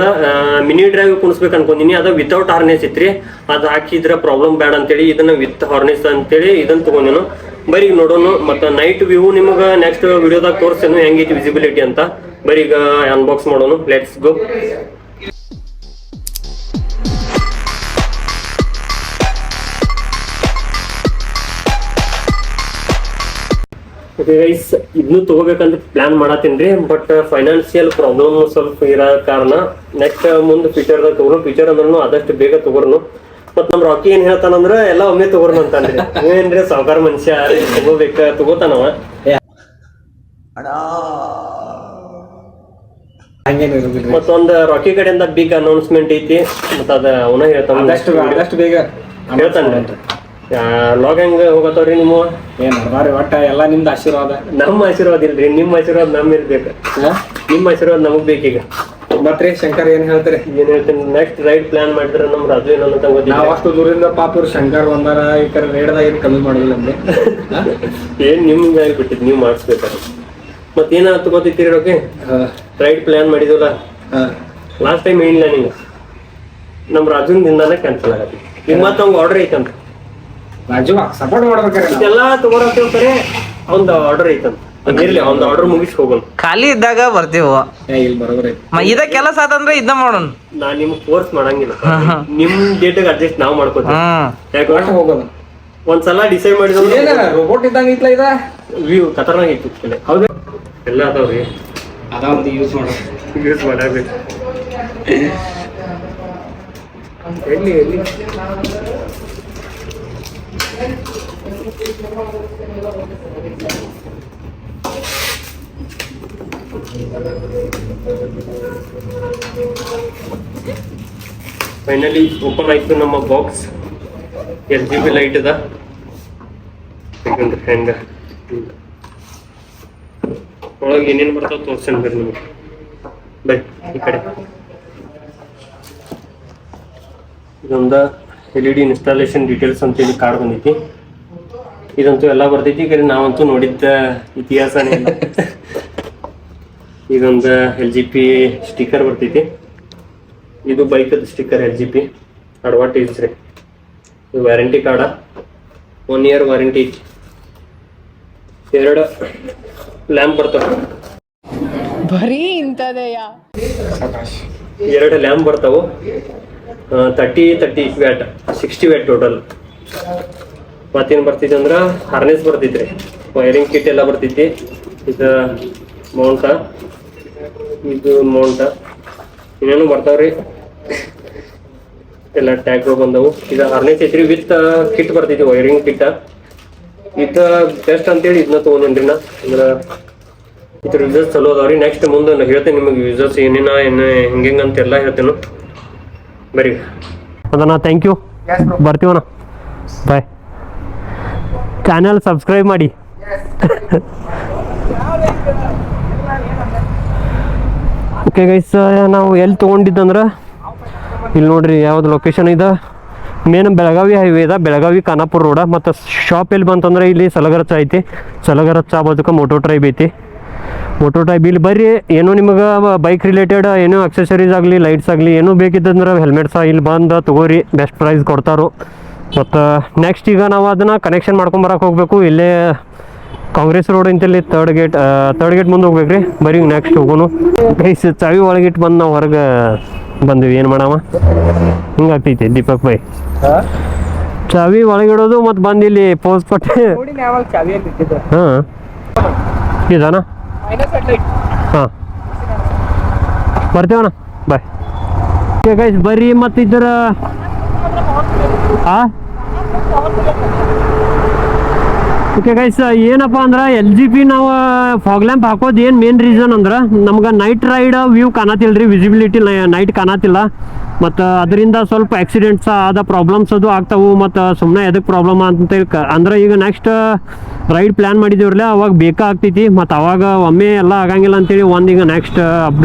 ಮಿನಿ ಡ್ರೈವ್ ಕುಣಿಸ್ಬೇಕು ಅನ್ಕೊಂಡಿನಿ, ಅದು ವಿತೌಟ್ ಹಾರ್ನೆಸ್ ಇತ್ರಿ. ಅದು ಹಾಕಿದ್ರೆ ಪ್ರಾಬ್ಲಮ್ ಬೇಡ ಅಂತೇಳಿ ಇದನ್ನ ವಿತ್ ಹಾರ್ನೆಸ್ ಅಂತೇಳಿ ಇದನ್ನ ತಗೊಂಡೇನು. ಬರೀ ನೋಡೋಣ, ಮತ್ತು ನೈಟ್ ವ್ಯೂ ನಿಮಗೆ ನೆಕ್ಸ್ಟ್ ವಿಡಿಯೋದಾಗ ತೋರಿಸ್ತೇನೆ ಹೆಂಗೈತಿ ವಿಸಿಬಿಲಿಟಿ ಅಂತ. ಬರೀ ಈಗ ಅನ್ಬಾಕ್ಸ್ ಮಾಡೋಣ, ಲೆಟ್ಸ್ ಗೋ. ಓಕೆ ಗೈಸ್, ಇದನ್ನು ತಗೋಬೇಕಂತ ಪ್ಲಾನ್ ಮಾಡತ್ತೀನ್ರಿ, ಬಟ್ ಫೈನಾನ್ಸಿಯಲ್ ಪ್ರಾಬ್ಲಮ್ ಸ್ವಲ್ಪ ಇರೋ ಕಾರಣ ನೆಕ್ಸ್ಟ್ ಮುಂದೆ ಫ್ಯೂಚರ್ದಾಗ ತಗೋರು. ಫ್ಯೂಚರ್ ಅಂದ್ರೂ ಆದಷ್ಟು ಬೇಗ ತಗೋರ್ನು. ಮತ್ ನಮ್ ರಾಕಿ ಏನ್ ಹೇಳ್ತಾನಂದ್ರ ಎಲ್ಲ ಒಮ್ಮೆ ತಗೋರ್ನು ಅಂತಾನ್ರಿ. ನೀವೇನ್ರಿ ಸಾವುಕಾರ ಮನುಷ್ಯ ತಗೋತಾನವ. ಮತ್ತೊಂದ್ ರಾಕಿ ಕಡೆಯಿಂದ ಬಿಗ್ ಅನೌನ್ಸ್ಮೆಂಟ್ ಐತಿ, ಮತ್ತ ಅದ ಅವನ ಹೇಳ್ತಾನ ಆದಷ್ಟು ಬೇಗ ಹೇಳ್ತಾನ. ಲಾಗ್ ಹೆಂಗ ಹೋಗತ್ತವ್ರಿ ನಿಮ್ಮ? ಒಟ್ಟ ಎಲ್ಲಾ ನಿಮ್ದು ಆಶೀರ್ವಾದ. ನಮ್ಮ ಆಶೀರ್ವಾದ ಇಲ್ರಿ, ನಿಮ್ ಆಶೀರ್ವಾದ ನಮ್ ಇರ್ಬೇಕು. ನಿಮ್ ಆಶೀರ್ವಾದ ನಮಗ್ ಬೇಕೀಗ. ಮತ್ರಿ ಶಂಕರ್ ಏನ್ ಹೇಳ್ತಾರೆ? ಏನ್ ಹೇಳ್ತೀನಿ, ನೆಕ್ಸ್ಟ್ ರೈಡ್ ಪ್ಲಾನ್ ಮಾಡಿದ್ರೆ ನಮ್ ರಾಜು ಏನಂತ ನಾವ್ ಅಷ್ಟು ದೂರಿಂದ ಪಾಪ ಇವ್ರು ಶಂಕರ್ ಬಂದಾರ, ಈ ಕಡೆ ರೇಡ್ದಾಗ ಏನ್ ಕಮ್ಮಿ ಮಾಡೋದಿಲ್ಲ ನಮ್ಗೆ. ಏನ್ ನಿಮ್ ಮೇಲೆ ಬಿಟ್ಟಿದ್, ನೀವ್ ಮಾಡಿಸ್ಬೇಕಾರೆ. ಮತ್ತೇನ ತಗೋತಿರ್ತೀರಿ ಓಕೆ? ರೈಡ್ ಪ್ಲಾನ್ ಮಾಡಿದ್ವಲ್ಲ ಲಾಸ್ಟ್ ಟೈಮ್ ಏನಿಲ್ಲ ನಿಂಗ, ನಮ್ ರಾಜುನ್ ದಿಂದಾನ ಕ್ಯಾನ್ಸಲ್ ಆಗತ್ತೆ. ಈಗ ಮತ್ತ ಅವ್ಗ ಆರ್ಡರ್ ಐತಂತ, ರಾಜು ಸಪೋರ್ಟ್ ಮಾಡ್ಬೇಕಾರೆ ಇದೆಲ್ಲಾ ತಗೋರತ್ತೇವ್ರೆ. ಒಂದ್ ಆರ್ಡರ್ ಐತಂತ, ಇರ್ಲಿ ಒಂದ್ ಆರ್ಡರ್ ಮುಗಿಸ್ ಹೋಗೋಣ. ಖಾಲಿ ಇದ್ದಾಗ ಬರ್ತೀವ. ಇಲ್ಲಿ ಬರೋಬ್ರಿ ಇದ ಕೆಲಸ ಆತಂದ್ರೆ ಇದನ್ನ ಮಾಡೋಣ. ನಾ ನಿಮ್ ಫೋರ್ಸ್ ಮಾಡಂಗಿಲ್ಲ, ನಿಮ್ ಡೇಟಿಗೆ ಅಡ್ಜಸ್ಟ್ ನಾವ್ ಮಾಡ್ಕೋತೀವಿ. ಯಾಕೆ ಹೋಗೋದು ಒಂದ್ಸಲ ಡಿಸೈಡ್ ಮಾಡಿದ್ರೆ ರೋಬೋಟ್ ಇದ್ದಂಗ ಐತ್ಲ ಇದ ವ್ಯೂ ಖತರ್ನಾಕ್ ಐತಿ. ಹೌದು, ಎಲ್ಲ ಅದಾವ್ರಿ, ಅದ ಒಂದು ಯೂಸ್ ಮಾಡಬೇಕು. ಎಲ್ಲಿ ಫೈನಲಿ ಓಪನ್ ಆಯ್ತು ನಮ್ಮ ಬಾಕ್ಸ್. LGP ಲೈಟ್ ಅದ ಹೆಂಗ ಒಳಗೆ ಏನೇನು ಬರ್ತಾವ ತೋರ್ಸೇನ್ ಬರ್ರಿ ನಿಮಗೆ. ಬೈ ಈ ಕಡೆ ಇದೊಂದ LED ಇನ್ಸ್ಟಾಲೇಷನ್ ಡೀಟೇಲ್ಸ್ ಅಂತೇಳಿ ಕಾರ್ಡ್ ಬಂದೈತಿ. ಇದಂತೂ ಎಲ್ಲ ಬರ್ತೈತಿ, ಕರೆ ನಾವಂತೂ ನೋಡಿದ್ದ ಇತಿಹಾಸನೇ ಇಲ್ಲ. ಇದೊಂದು LGP ಸ್ಟಿಕ್ಕರ್ ಬರ್ತೈತಿ, ಇದು ಬೈಕದ ಸ್ಟಿಕ್ಕರ್ LGP ಅಡ್ವಾಂಟೇಜ್ ರೀ. ಇದು ವ್ಯಾರಂಟಿ ಕಾರ್ಡ, 1 year ವಾರಂಟಿ ಐತಿ. 2 ಲ್ಯಾಂಪ್ ಬರ್ತಾವ, ಬರೀ ಇಂಥದೆಯ 2 ಲ್ಯಾಂಪ್ ಬರ್ತಾವು. 30 ವ್ಯಾಟ್ 60 ವ್ಯಾಟ್ ಟೋಟಲ್. ಮತ್ತೇನು ಬರ್ತೈತಿ ಅಂದ್ರೆ ಹಾರ್ನೆಸ್ ಬರ್ತೈತ್ರಿ, ವೈರಿಂಗ್ ಕಿಟ್ ಎಲ್ಲ ಬರ್ತೈತಿ. ಇದು ಮೌಂಟ, ಇದು ಮೌಂಟ, ಇನ್ನೇನು ಬರ್ತಾವ್ರಿ ಎಲ್ಲ ಟ್ಯಾಗ್ಗಳು ಬಂದವು. ಇದು ಹಾರ್ನೆಸ್ ಐತ್ರಿ ವಿತ್ ಕಿಟ್ ಬರ್ತೈತಿ, ವೈರಿಂಗ್ ಕಿಟ್. ಇದು ಬೆಸ್ಟ್ ಅಂತೇಳಿ ಇದನ್ನ ತೊಗೊಂಡ್ರಿ ನಾ. ಅಂದ್ರೆ ಇದ್ರ ಯೂಸರ್ಸ್ ಚಲೋ ಅದಾವ್ರಿ. ನೆಕ್ಸ್ಟ್ ಮುಂದೆ ಹೇಳ್ತೇನೆ ನಿಮಗೆ ಯೂಸರ್ಸ್ ಏನೇನ ಹೆಂಗೆಂಗಂತೆಲ್ಲ ಹೇಳ್ತೇನೆ. ಬರೀ ಅದನ್ನ ಥ್ಯಾಂಕ್ ಯು, ಬರ್ತೀವಣ್ಣ, ಬಾಯ್. ಚಾನಲ್ ಸಬ್ಸ್ಕ್ರೈಬ್ ಮಾಡಿ. ಓಕೆ ಗೈಸ್, ನಾವು ಎಲ್ಲಿ ತೊಗೊಂಡಿದ್ದಂದ್ರೆ ಇಲ್ಲಿ ನೋಡ್ರಿ ಯಾವ್ದು ಲೊಕೇಶನ್ ಇದೆ. ಮೇನ್ ಬೆಳಗಾವಿ ಹೈವೇ ಇದೆ, ಬೆಳಗಾವಿ ಖಾನಾಪುರ ರೋಡ. ಮತ್ತು ಶಾಪ್ ಎಲ್ಲಿ ಬಂತಂದ್ರೆ ಇಲ್ಲಿ ಸಲಗರ ಚಾ ಐತಿ, ಸಲಗರ ಚಾ ಬದುಕ ಮೋಟೋ ಟ್ರೈಬ್ ಐತಿ. ಮೋಟೋ ಟ್ರೈಬ್ ಇಲ್ಲಿ ಬರ್ರಿ. ಏನೋ ನಿಮಗೆ ಬೈಕ್ ರಿಲೇಟೆಡ್ ಏನೋ ಅಕ್ಸೆಸರೀಸ್ ಆಗಲಿ, ಲೈಟ್ಸ್ ಆಗಲಿ ಏನೂ ಬೇಕಿತ್ತಂದ್ರೆ ಹೆಲ್ಮೆಟ್ಸ ಇಲ್ಲಿ ಬಂದು ತೊಗೋರಿ, ಬೆಸ್ಟ್ ಪ್ರೈಸ್ ಕೊಡ್ತಾರೋ. ಮತ್ತು ನೆಕ್ಸ್ಟ್ ಈಗ ನಾವು ಅದನ್ನು ಕನೆಕ್ಷನ್ ಮಾಡ್ಕೊಂಬರಕ್ಕೆ ಹೋಗಬೇಕು. ಇಲ್ಲೇ ಕಾಂಗ್ರೆಸ್ ರೋಡ್ ಇಂತಲ್ಲಿ ತರ್ಡ್ ಗೇಟ್ ಮುಂದೆ ಹೋಗ್ಬೇಕು ರೀ. ಬರೀ ನೆಕ್ಸ್ಟ್ ಹೋಗೋನು ಗೈಸ್. ಚಾವಿ ಒಳಗಿಟ್ಟು ಬಂದು ನಾವು ಹೊರಗೆ ಬಂದ್ವಿ. ಏನು ಮಾಡವ, ಹಿಂಗಾಗ್ತೈತಿ ದೀಪಕ್ ಬೈ. ಚಾವಿ ಒಳಗಿಡೋದು ಮತ್ತು ಬಂದು ಇಲ್ಲಿ ಪೋಸ್ ಕೊಟ್ಟು ಹಾಂ ಇದಾನ ಹಾಂ ಬರ್ತೇವಣ್ಣ ಬಾಯ್. ಓಕೆ ಗೈಸ್ ಬರ್ರಿ. ಮತ್ತು ಇದರ ಓಕೆ ಗೈಸ್ ಏನಪ್ಪ ಅಂದ್ರೆ LGP ನಾವು ಫಾಗ್ ಲ್ಯಾಂಪ್ ಹಾಕೋದು ಏನು ಮೇನ್ ರೀಸನ್ ಅಂದ್ರೆ ನಮ್ಗೆ ನೈಟ್ ರೈಡ್ ವ್ಯೂ ಕಾಣತಿಲ್ಲ ರೀ, ವಿಸಿಬಿಲಿಟಿ ನೈಟ್ ಕಾಣತಿಲ್ಲ. ಮತ್ತು ಅದರಿಂದ ಸ್ವಲ್ಪ ಆಕ್ಸಿಡೆಂಟ್ಸ್ ಆದ ಪ್ರಾಬ್ಲಮ್ಸ್ ಅದು ಆಗ್ತಾವು. ಮತ್ತು ಸುಮ್ಮನೆ ಎದಕ್ಕೆ ಪ್ರಾಬ್ಲಮ್ ಅಂತೇಳಿ ಅಂದ್ರೆ ಈಗ ನೆಕ್ಸ್ಟ್ ರೈಡ್ ಪ್ಲ್ಯಾನ್ ಮಾಡಿದ್ದೀವ್ರಲ್ಲ ಅವಾಗ ಬೇಕಾಗ್ತೈತಿ. ಮತ್ತು ಅವಾಗ ಒಮ್ಮೆ ಎಲ್ಲ ಆಗಂಗಿಲ್ಲ ಅಂತೇಳಿ ಈಗ ನೆಕ್ಸ್ಟ್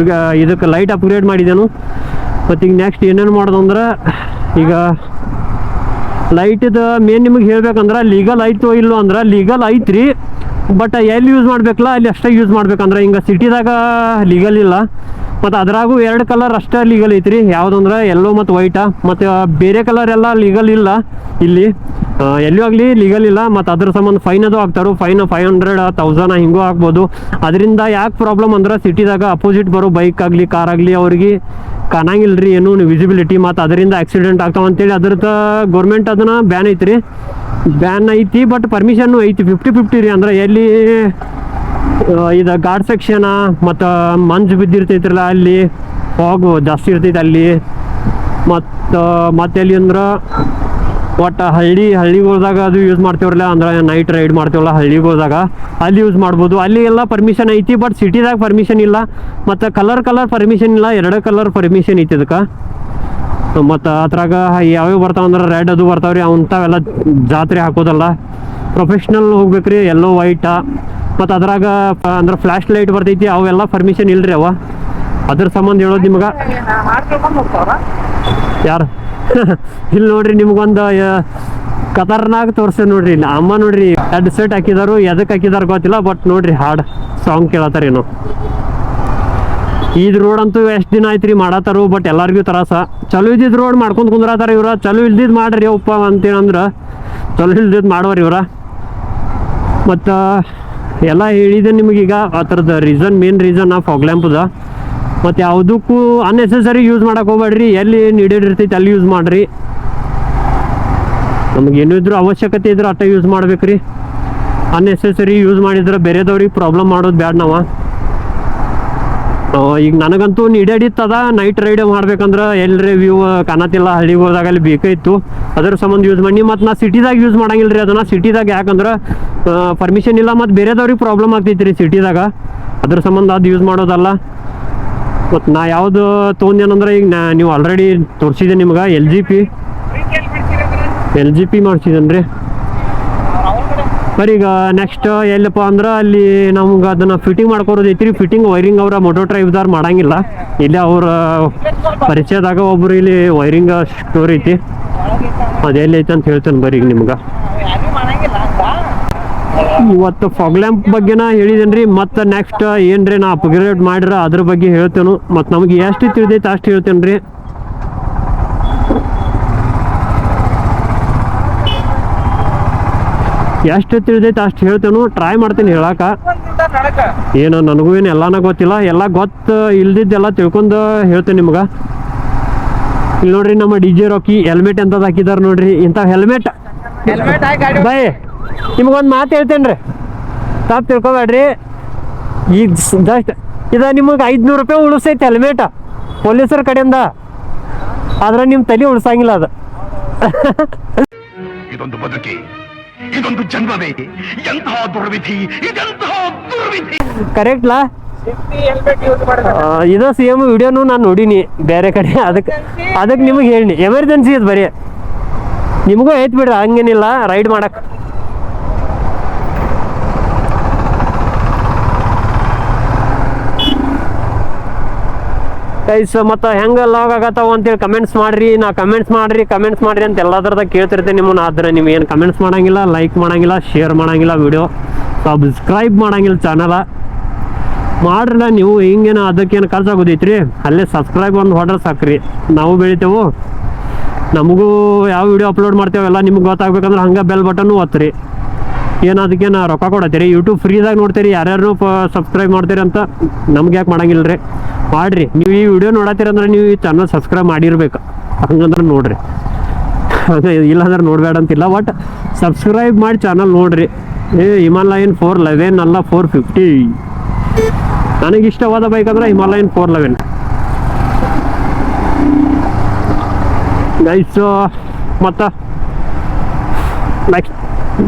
ಇದಕ್ಕೆ ಲೈಟ್ ಅಪ್ಗ್ರೇಡ್ ಮಾಡಿದ್ದೇನು. ಮತ್ತು ಈಗ ನೆಕ್ಸ್ಟ್ ಏನೇನು ಮಾಡೋದಂದ್ರೆ ಈಗ ಲೈಟಿದು ಮೇನ್ ನಿಮಗೆ ಹೇಳ್ಬೇಕಂದ್ರೆ ಲೀಗಲ್ ಐತೋ ಇಲ್ಲೋ ಅಂದ್ರೆ ಲೀಗಲ್ ಐತ್ರಿ. ಬಟ್ ಎಲ್ಲಿ ಯೂಸ್ ಮಾಡ್ಬೇಕಲ್ಲ ಅಲ್ಲಿ ಅಷ್ಟೇ ಯೂಸ್ ಮಾಡ್ಬೇಕಂದ್ರೆ ಹಿಂಗೆ ಸಿಟಿದಾಗ ಲೀಗಲ್ ಇಲ್ಲ. ಮತ್ತು ಅದ್ರಾಗೂ 2 ಕಲರ್ ಅಷ್ಟೇ ಲೀಗಲ್ ಐತ್ರಿ. ಯಾವುದಂದ್ರೆ ಯೆಲ್ಲೋ ಮತ್ತು ವೈಟಾ. ಮತ್ತು ಬೇರೆ ಕಲರ್ ಎಲ್ಲ ಲೀಗಲ್ ಇಲ್ಲ ಇಲ್ಲಿ, ಎಲ್ಲೂ ಆಗಲಿ ಲೀಗಲ್ ಇಲ್ಲ. ಮತ್ತು ಅದ್ರ ಸಂಬಂಧ ಫೈನ್ ಅದು ಹಾಕ್ತಾರೋ. ಫೈನ್ 500 1000 ಹಿಂಗೂ ಆಗ್ಬೋದು. ಅದರಿಂದ ಯಾಕೆ ಪ್ರಾಬ್ಲಮ್ ಅಂದ್ರೆ ಸಿಟಿದಾಗ ಅಪೋಸಿಟ್ ಬರೋ ಬೈಕ್ ಆಗಲಿ ಕಾರ್ ಆಗಲಿ ಅವ್ರಿಗೆ ಕಾಣಂಗಿಲ್ಲ ರೀ ಏನು ವಿಸಿಬಿಲಿಟಿ. ಮತ್ತು ಅದರಿಂದ ಆಕ್ಸಿಡೆಂಟ್ ಆಗ್ತಾವ ಅಂತೇಳಿ ಅದ್ರದ್ದು ಗೌರ್ಮೆಂಟ್ ಅದನ್ನು ಬ್ಯಾನ್ ಐತ್ರಿ. ಬ್ಯಾನ್ ಐತಿ ಬಟ್ ಪರ್ಮಿಷನ್ನು ಐತಿ 50-50 ರೀ. ಅಂದ್ರೆ ಎಲ್ಲಿ ಇದು ಘಾಟ್ ಸೆಕ್ಷನ ಮತ್ತು ಮಂಜು ಬಿದ್ದಿರ್ತೈತ್ರಲ್ಲ ಅಲ್ಲಿ ಫಾಗು ಜಾಸ್ತಿ ಇರ್ತೈತೆ ಅಲ್ಲಿ. ಮತ್ತು ಎಲ್ಲಿ ಅಂದ್ರೆ ಒಟ್ಟು ಹಳ್ಳಿಗಳ್ದಾಗ ಅದು ಯೂಸ್ ಮಾಡ್ತೇವ್ರಲ್ಲ ಅಂದ್ರೆ ನೈಟ್ ರೈಡ್ ಮಾಡ್ತೇವಲ್ಲ ಹಳ್ಳಿಗಳ್ದಾಗ ಅಲ್ಲಿ ಯೂಸ್ ಮಾಡ್ಬೋದು. ಅಲ್ಲಿ ಎಲ್ಲ ಪರ್ಮಿಷನ್ ಐತಿ. ಬಟ್ ಸಿಟಿದಾಗ ಪರ್ಮಿಷನ್ ಇಲ್ಲ. ಮತ್ತು ಕಲರ್ ಪರ್ಮಿಷನ್ ಇಲ್ಲ, 2 ಕಲರ್ ಪರ್ಮಿಷನ್ ಐತಿ ಅದಕ್ಕೆ. ಮತ್ತು ಅದ್ರಾಗ ಯಾವ್ಯಾವ ಬರ್ತಾವ ಅಂದ್ರೆ ರೆಡ್ ಅದು ಬರ್ತಾವ್ರಿ. ಅಂಥವೆಲ್ಲ ಜಾತ್ರೆ ಹಾಕೋದಲ್ಲ, ಪ್ರೊಫೆಷ್ನಲ್ ಹೋಗ್ಬೇಕ್ರಿ. ಎಲ್ಲೋ ವೈಟಾ ಮತ್ತು ಅದ್ರಾಗ ಅಂದ್ರೆ ಫ್ಲ್ಯಾಶ್ ಲೈಟ್ ಬರ್ತೈತಿ, ಅವೆಲ್ಲ ಪರ್ಮಿಷನ್ ಇಲ್ರಿ ಅವ. ಅದ್ರ ಸಂಬಂಧ ಹೇಳೋದು ನಿಮ್ಗೆ. ಯಾರು ಇಲ್ಲಿ ನೋಡ್ರಿ ನಿಮ್ಗೊಂದು ಖತರ್ನಾಕ್ ತೋರಿಸ್ತೇವೆ ನೋಡ್ರಿ. ಇಲ್ಲಿ ಅಮ್ಮ ನೋಡ್ರಿ ಹೆಡ್ ಸೆಟ್ ಹಾಕಿದಾರು, ಎದಕ್ಕೆ ಹಾಕಿದಾರ ಗೊತ್ತಿಲ್ಲ. ಬಟ್ ನೋಡ್ರಿ ಹಾಡ್ ಸಾಂಗ್ ಕೇಳತ್ತಾರೇನು. ಇದು ರೋಡ್ ಅಂತೂ ಎಷ್ಟು ದಿನ ಆಯ್ತು ರೀ ಮಾಡತ್ತಾರು. ಬಟ್ ಎಲ್ಲರಿಗೂ ತ್ರಾಸ. ಚಲೋ ಇದ್ದಿದ್ದು ರೋಡ್ ಮಾಡ್ಕೊಂಡು ಕುಂದ್ರತ್ತಾರ ಇವ್ರ. ಚಲೋ ಇಲ್ದಿದ್ದು ಮಾಡ್ರಿ ಅಪ್ಪ ಅಂತೇನಂದ್ರೆ ಚಲೋ ಇಲ್ದಿದ್ದು ಮಾಡೋರು ಇವ್ರ. ಮತ್ತು ಎಲ್ಲ ಹೇಳಿದೆ ನಿಮಗೀಗ ಆ ಥರದ ಮೇನ್ ರೀಸನ್ ಫಾಗ್ ಲ್ಯಾಂಪ್ದ. ಮತ್ತು ಯಾವುದಕ್ಕೂ ಅನ್ನೆಸೆಸರಿ ಯೂಸ್ ಮಾಡಕ್ಕೆ ಹೋಗ್ಬೇಡ್ರಿ. ಎಲ್ಲಿ ನೀಡೆಡ್ ಇರ್ತೈತೆ ಅಲ್ಲಿ ಯೂಸ್ ಮಾಡಿರಿ. ನಮಗೇನಿದ್ರು ಅವಶ್ಯಕತೆ ಇದ್ರೆ ಅಟ್ಟ ಯೂಸ್ ಮಾಡ್ಬೇಕ್ರಿ. ಅನ್ನೆಸೆಸರಿ ಯೂಸ್ ಮಾಡಿದ್ರೆ ಬೇರೆದವ್ರಿಗೆ ಪ್ರಾಬ್ಲಮ್ ಮಾಡೋದು ಬ್ಯಾಡ ನಾವು. ಈಗ ನನಗಂತೂ ನೀಡೆಡ್ ಇತ್ತದ ನೈಟ್ ರೈಡ್ ಮಾಡ್ಬೇಕಂದ್ರೆ ಎಲ್ಲರೇ ವ್ಯೂ ಕಾಣತಿಲ್ಲ ಹಳ್ಳಿಗೋದಾಗ ಅಲ್ಲಿ ಬೇಕಾಯಿತು. ಅದ್ರ ಸಂಬಂಧ ಯೂಸ್ ಮಾಡಿ. ಮತ್ತು ನಾ ಸಿಟಿದಾಗ ಯೂಸ್ ಮಾಡಂಗಿಲ್ಲ ರೀ ಅದನ್ನು. ಸಿಟಿದಾಗ ಯಾಕಂದ್ರೆ ಪರ್ಮಿಷನ್ ಇಲ್ಲ ಮತ್ತು ಬೇರೆದವ್ರಿಗೆ ಪ್ರಾಬ್ಲಮ್ ಆಗ್ತೈತಿ ರೀ ಸಿಟಿದಾಗ. ಅದ್ರ ಸಂಬಂಧ ಅದು ಯೂಸ್ ಮಾಡೋದಲ್ಲ. ಮತ್ತು ನಾ ಯಾವುದು ತೊಗೊಂಡೇನಂದ್ರೆ ಈಗ ನೀವು ಆಲ್ರೆಡಿ ತೋರಿಸಿದೆ ನಿಮ್ಗೆ LGP ಮಾಡ್ಸಿದ್ದೇನೆ ರೀ. ಬರೀ ಈಗ ನೆಕ್ಸ್ಟ್ ಎಲ್ಲಪ್ಪ ಅಂದ್ರೆ ಅಲ್ಲಿ ನಮ್ಗೆ ಅದನ್ನು ಫಿಟ್ಟಿಂಗ್ ಮಾಡ್ಕೊರೋದು ಐತ್ರಿ. ಫಿಟ್ಟಿಂಗ್ ವೈರಿಂಗ್ ಅವರ ಮೋಟೋ ಡ್ರೈವ್ದಾರು ಮಾಡಂಗಿಲ್ಲ. ಇಲ್ಲಿ ಅವ್ರ ಪರಿಚಯದಾಗ ಒಬ್ರು ಇಲ್ಲಿ ವೈರಿಂಗ್ ಸ್ಟೋರ್ ಐತಿ. ಅದೆಲ್ಲಿ ಐತೆ ಅಂತ ಹೇಳ್ತೇನೆ ಬರೀ ಈಗ ನಿಮ್ಗೆ. ಇವತ್ತು ಫಾಗ್ ಲ್ಯಾಂಪ್ ಬಗ್ಗೆನ ಹೇಳಿದೇನೆ ರೀ. ಮತ್ತು ನೆಕ್ಸ್ಟ್ ಏನ್ರಿ ನಾ ಅಪ್ಗ್ರೇಡ್ ಮಾಡಿರ ಅದ್ರ ಬಗ್ಗೆ ಹೇಳ್ತೇನೆ. ಮತ್ತು ನಮಗೆ ಎಷ್ಟು ತಿಳಿದೈತೆ ಅಷ್ಟು ಹೇಳ್ತೇನೆ ರೀ. ಎಷ್ಟು ತಿಳಿದೈತೆ ಅಷ್ಟು ಹೇಳ್ತೇನೆ. ಟ್ರೈ ಮಾಡ್ತೀನಿ ಹೇಳಕ್ಕೆ. ಏನು ನನಗೂ ಏನು ಎಲ್ಲಾನ ಗೊತ್ತಿಲ್ಲ. ಎಲ್ಲ ಗೊತ್ತು ಇಲ್ದಿದ್ದೆಲ್ಲ ತಿಳ್ಕೊಂಡು ಹೇಳ್ತೇನೆ ನಿಮ್ಗೆ. ಇಲ್ಲಿ ನೋಡ್ರಿ ನಮ್ಮ DJ ರಾಕಿ ಹೆಲ್ಮೆಟ್ ಎಂತದ್ದು ಹಾಕಿದಾರೆ ನೋಡ್ರಿ. ಇಂಥ ಹೆಲ್ಮೆಟ್ ಬೈ ನಿಮ್ಗೊಂದು ಮಾತು ಹೇಳ್ತೇನೆ ರೀ, ತಪ್ಪು ತಿಳ್ಕೊಬೇಡ್ರಿ. ಈಗ ಜಸ್ಟ್ ಇದು ನಿಮಗೆ 500 ರೂಪಾಯಿ ಉಳಿಸೈತೆ ಹೆಲ್ಮೆಟ್ ಪೊಲೀಸರ ಕಡೆಯಿಂದ. ಆದ್ರೆ ನಿಮ್ಮ ತಲೆ ಉಳಿಸಂಗಿಲ್ಲ ಅದು. ಇದೊಂದು ಬದುಕಿ, ಇದೊಂದು ಜನ್ಮವೇ, ಎಂತಹ ದುರ್ವಿಧಿ, ಇದೆಂತಹ ದುರ್ವಿಧಿ. ಕರೆಕ್ಟ್ಲಾ? ಇದು ಸೇಮ್ ವಿಡಿಯೋನು ನಾನು ನೋಡೀನಿ ಬೇರೆ ಕಡೆ. ಅದಕ್ಕೆ ನಿಮಗೆ ಹೇಳಿ ಎಮರ್ಜೆನ್ಸಿ ಅದು ಬರೀ. ನಿಮಗೂ ಐತ್ ಬಿಡ್ರಿ ಹಂಗೇನಿಲ್ಲ ರೈಡ್ ಮಾಡಕ್ಕೆ. ಗೈಸ್ ಮತ್ತು ಹೆಂಗೆ ಲಾಗ್ ಆಗತ್ತಾವ ಅಂತೇಳಿ ಕಮೆಂಟ್ಸ್ ಮಾಡಿರಿ. ಕಮೆಂಟ್ಸ್ ಮಾಡಿರಿ ಅಂತ ಎಲ್ಲದ್ರದಾಗ ಕೇಳ್ತಿರ್ತೇನೆ ನಿಮ್ಮನ್ನ. ಆದರೆ ನೀವು ಏನು ಕಮೆಂಟ್ಸ್ ಮಾಡೋಂಗಿಲ್ಲ, ಲೈಕ್ ಮಾಡೋಂಗಿಲ್ಲ, ಶೇರ್ ಮಾಡೋಂಗಿಲ್ಲ, ವಿಡಿಯೋ ಸಬ್ಸ್ಕ್ರೈಬ್ ಮಾಡೋಂಗಿಲ್ಲ ಚಾನಲ. ಮಾಡ್ರಲ್ಲ ನೀವು. ಹಿಂಗೇನು ಅದಕ್ಕೇನು ಖರ್ಚಾಗೋದೈತ್ರಿ. ಅಲ್ಲೇ ಸಬ್ಸ್ಕ್ರೈಬ್ ಒಂದು ಹೊಡ್ರೆ ಸಾಕ್ರಿ, ನಾವು ಬೆಳಿತೇವೆ. ನಮಗೂ ಯಾವ ವಿಡಿಯೋ ಅಪ್ಲೋಡ್ ಮಾಡ್ತೇವೆಲ್ಲ ನಿಮ್ಗೆ ಗೊತ್ತಾಗ್ಬೇಕಂದ್ರೆ ಹಂಗೆ ಬೆಲ್ ಬಟನ್ನು ಒತ್ತಿರಿ. ಏನು ಅದಕ್ಕೆ ನಾ ರೊಕ್ಕ ಕೊಡತ್ತೀರಿ, ಯೂಟ್ಯೂಬ್ ಫ್ರೀದಾಗ ನೋಡ್ತೀರಿ, ಯಾರ್ಯಾರು ಸಬ್ಸ್ಕ್ರೈಬ್ ಮಾಡ್ತೀರಿ ಅಂತ ನಮ್ಗೆ ಯಾಕೆ ಮಾಡಂಗಿಲ್ಲ ರೀ? ಮಾಡಿರಿ. ನೀವು ಈ ವಿಡಿಯೋ ನೋಡತ್ತೀರಂದ್ರೆ ನೀವು ಈ ಚಾನಲ್ ಸಬ್ಸ್ಕ್ರೈಬ್ ಮಾಡಿರ್ಬೇಕು, ಹಂಗಂದ್ರೆ ನೋಡ್ರಿ. ಇಲ್ಲಾಂದ್ರೆ ನೋಡಬೇಡ ಅಂತಿಲ್ಲ, ಬಟ್ ಸಬ್ಸ್ಕ್ರೈಬ್ ಮಾಡಿ ಚಾನಲ್ ನೋಡ್ರಿ. ಹಿಮಾಲಯನ್ 411 ಅಲ್ಲ 450. ನನಗೆ ಇಷ್ಟವಾದ ಬೈಕ್ ಅಂದ್ರೆ ಹಿಮಾಲಯನ್ 411 ಗೈಸ್. ಮತ್ತು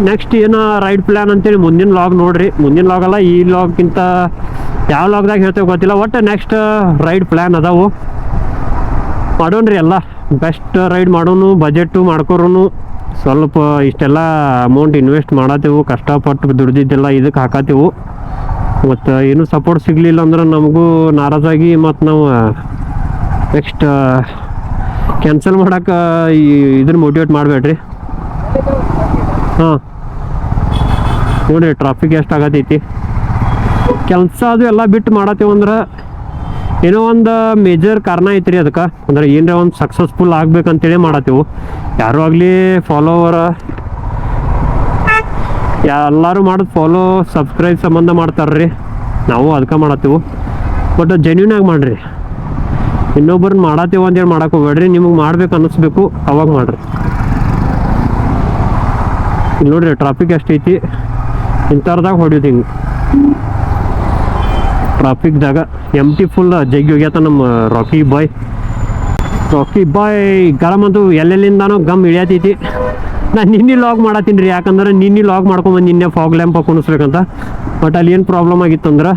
ನೆಕ್ಸ್ಟ್ ಏನೋ ರೈಡ್ ಪ್ಲ್ಯಾನ್ ಅಂತೇಳಿ ಮುಂದಿನ ಲಾಗ್ ನೋಡ್ರಿ. ಮುಂದಿನ ಲಾಗ್ ಅಲ್ಲ, ಈ ಲಾಗ್ಗಿಂತ ಯಾವ ಲಾಗ್ದಾಗ ಹೇಳ್ತೇವೆ ಗೊತ್ತಿಲ್ಲ, ಒಟ್ಟು ನೆಕ್ಸ್ಟ್ ರೈಡ್ ಪ್ಲ್ಯಾನ್ ಅದಾವು. ಮಾಡೋಣ್ರಿ ಎಲ್ಲ ಬೆಸ್ಟ್ ರೈಡ್ ಮಾಡೋನು, ಬಜೆಟ್ಟು ಮಾಡ್ಕೊರೋನು. ಸ್ವಲ್ಪ ಇಷ್ಟೆಲ್ಲ ಅಮೌಂಟ್ ಇನ್ವೆಸ್ಟ್ ಮಾಡತ್ತೇವು, ಕಷ್ಟಪಟ್ಟು ದುಡ್ದಿದ್ದೆಲ್ಲ ಇದಕ್ಕೆ ಹಾಕತ್ತೇವು. ಮತ್ತು ಏನೂ ಸಪೋರ್ಟ್ ಸಿಗಲಿಲ್ಲ ಅಂದ್ರೆ ನಮಗೂ ನಾರಾಜಾಗಿ ಮತ್ತು ನಾವು ನೆಕ್ಸ್ಟ್ ಕ್ಯಾನ್ಸಲ್ ಮಾಡೋಕೆ ಇದನ್ನ ಮೋಟಿವೇಟ್ ಮಾಡಬೇಡ್ರಿ. ಹಾಂ ನೋಡಿರಿ ಟ್ರಾಫಿಕ್ ಎಷ್ಟು ಆಗತೈತಿ. ಕೆಲಸ ಅದು ಎಲ್ಲ ಬಿಟ್ಟು ಮಾಡತ್ತೇವೆ ಅಂದ್ರೆ ಏನೋ ಒಂದು ಮೇಜರ್ ಕಾರಣ ಐತ್ರಿ ಅದಕ್ಕೆ. ಅಂದ್ರೆ ಏನರ ಒಂದು ಸಕ್ಸಸ್ಫುಲ್ ಆಗ್ಬೇಕಂತೇಳಿ ಮಾಡತ್ತೇವು. ಯಾರು ಆಗಲಿ ಫಾಲೋವರ್ ಎಲ್ಲರೂ ಮಾಡೋದು ಫಾಲೋ ಸಬ್ಸ್ಕ್ರೈಬ್ ಸಂಬಂಧ ಮಾಡ್ತಾರ್ರಿ, ನಾವು ಅದಕ್ಕೆ ಮಾಡತ್ತೇವು. ಬಟ್ ಜೆನ್ಯೂನ್ ಆಗಿ ಮಾಡಿರಿ. ಇನ್ನೊಬ್ಬರನ್ನ ಮಾಡತ್ತೇವೆ ಅಂತೇಳಿ ಮಾಡಕ್ಕೆ ಹೋಗ್ಬೇಡ್ರಿ. ನಿಮಗೆ ಮಾಡ್ಬೇಕು ಅನ್ನಿಸ್ಬೇಕು ಅವಾಗ ಮಾಡಿರಿ. ಇಲ್ಲಿ ನೋಡ್ರಿ ಟ್ರಾಫಿಕ್ ಎಷ್ಟೈತಿ, ಇಂಥವ್ರದಾಗ ಹೊಡಿಯೋದು ಹಿಂಗೆ ಟ್ರಾಫಿಕ್ದಾಗ. ಎಂಟಿ ಫುಲ್ ಜಗ್ಗಿ ಹೋಗ್ಯಾತ ನಮ್ಮ ರಾಕಿ ಬಾಯ್ ಗರಮ್ ಅಂತೂ ಎಲ್ಲೆಲ್ಲಿಂದಾನೋ ಗಮ್ ಇಳಿಯತೈತಿ. ನಾನು ನಿನ್ನೆ ಲಾಗ್ ಮಾಡತ್ತೀನಿ ರೀ, ಯಾಕಂದ್ರೆ ನಿನ್ನೆ ಲಾಗ್ ಮಾಡ್ಕೊಂಬಂದು ನಿನ್ನೆ ಫಾಗ್ ಲ್ಯಾಂಪ್ ಕುಣಿಸ್ಬೇಕಂತ. ಬಟ್ ಅಲ್ಲಿ ಏನು ಪ್ರಾಬ್ಲಮ್ ಆಗಿತ್ತು ಅಂದ್ರೆ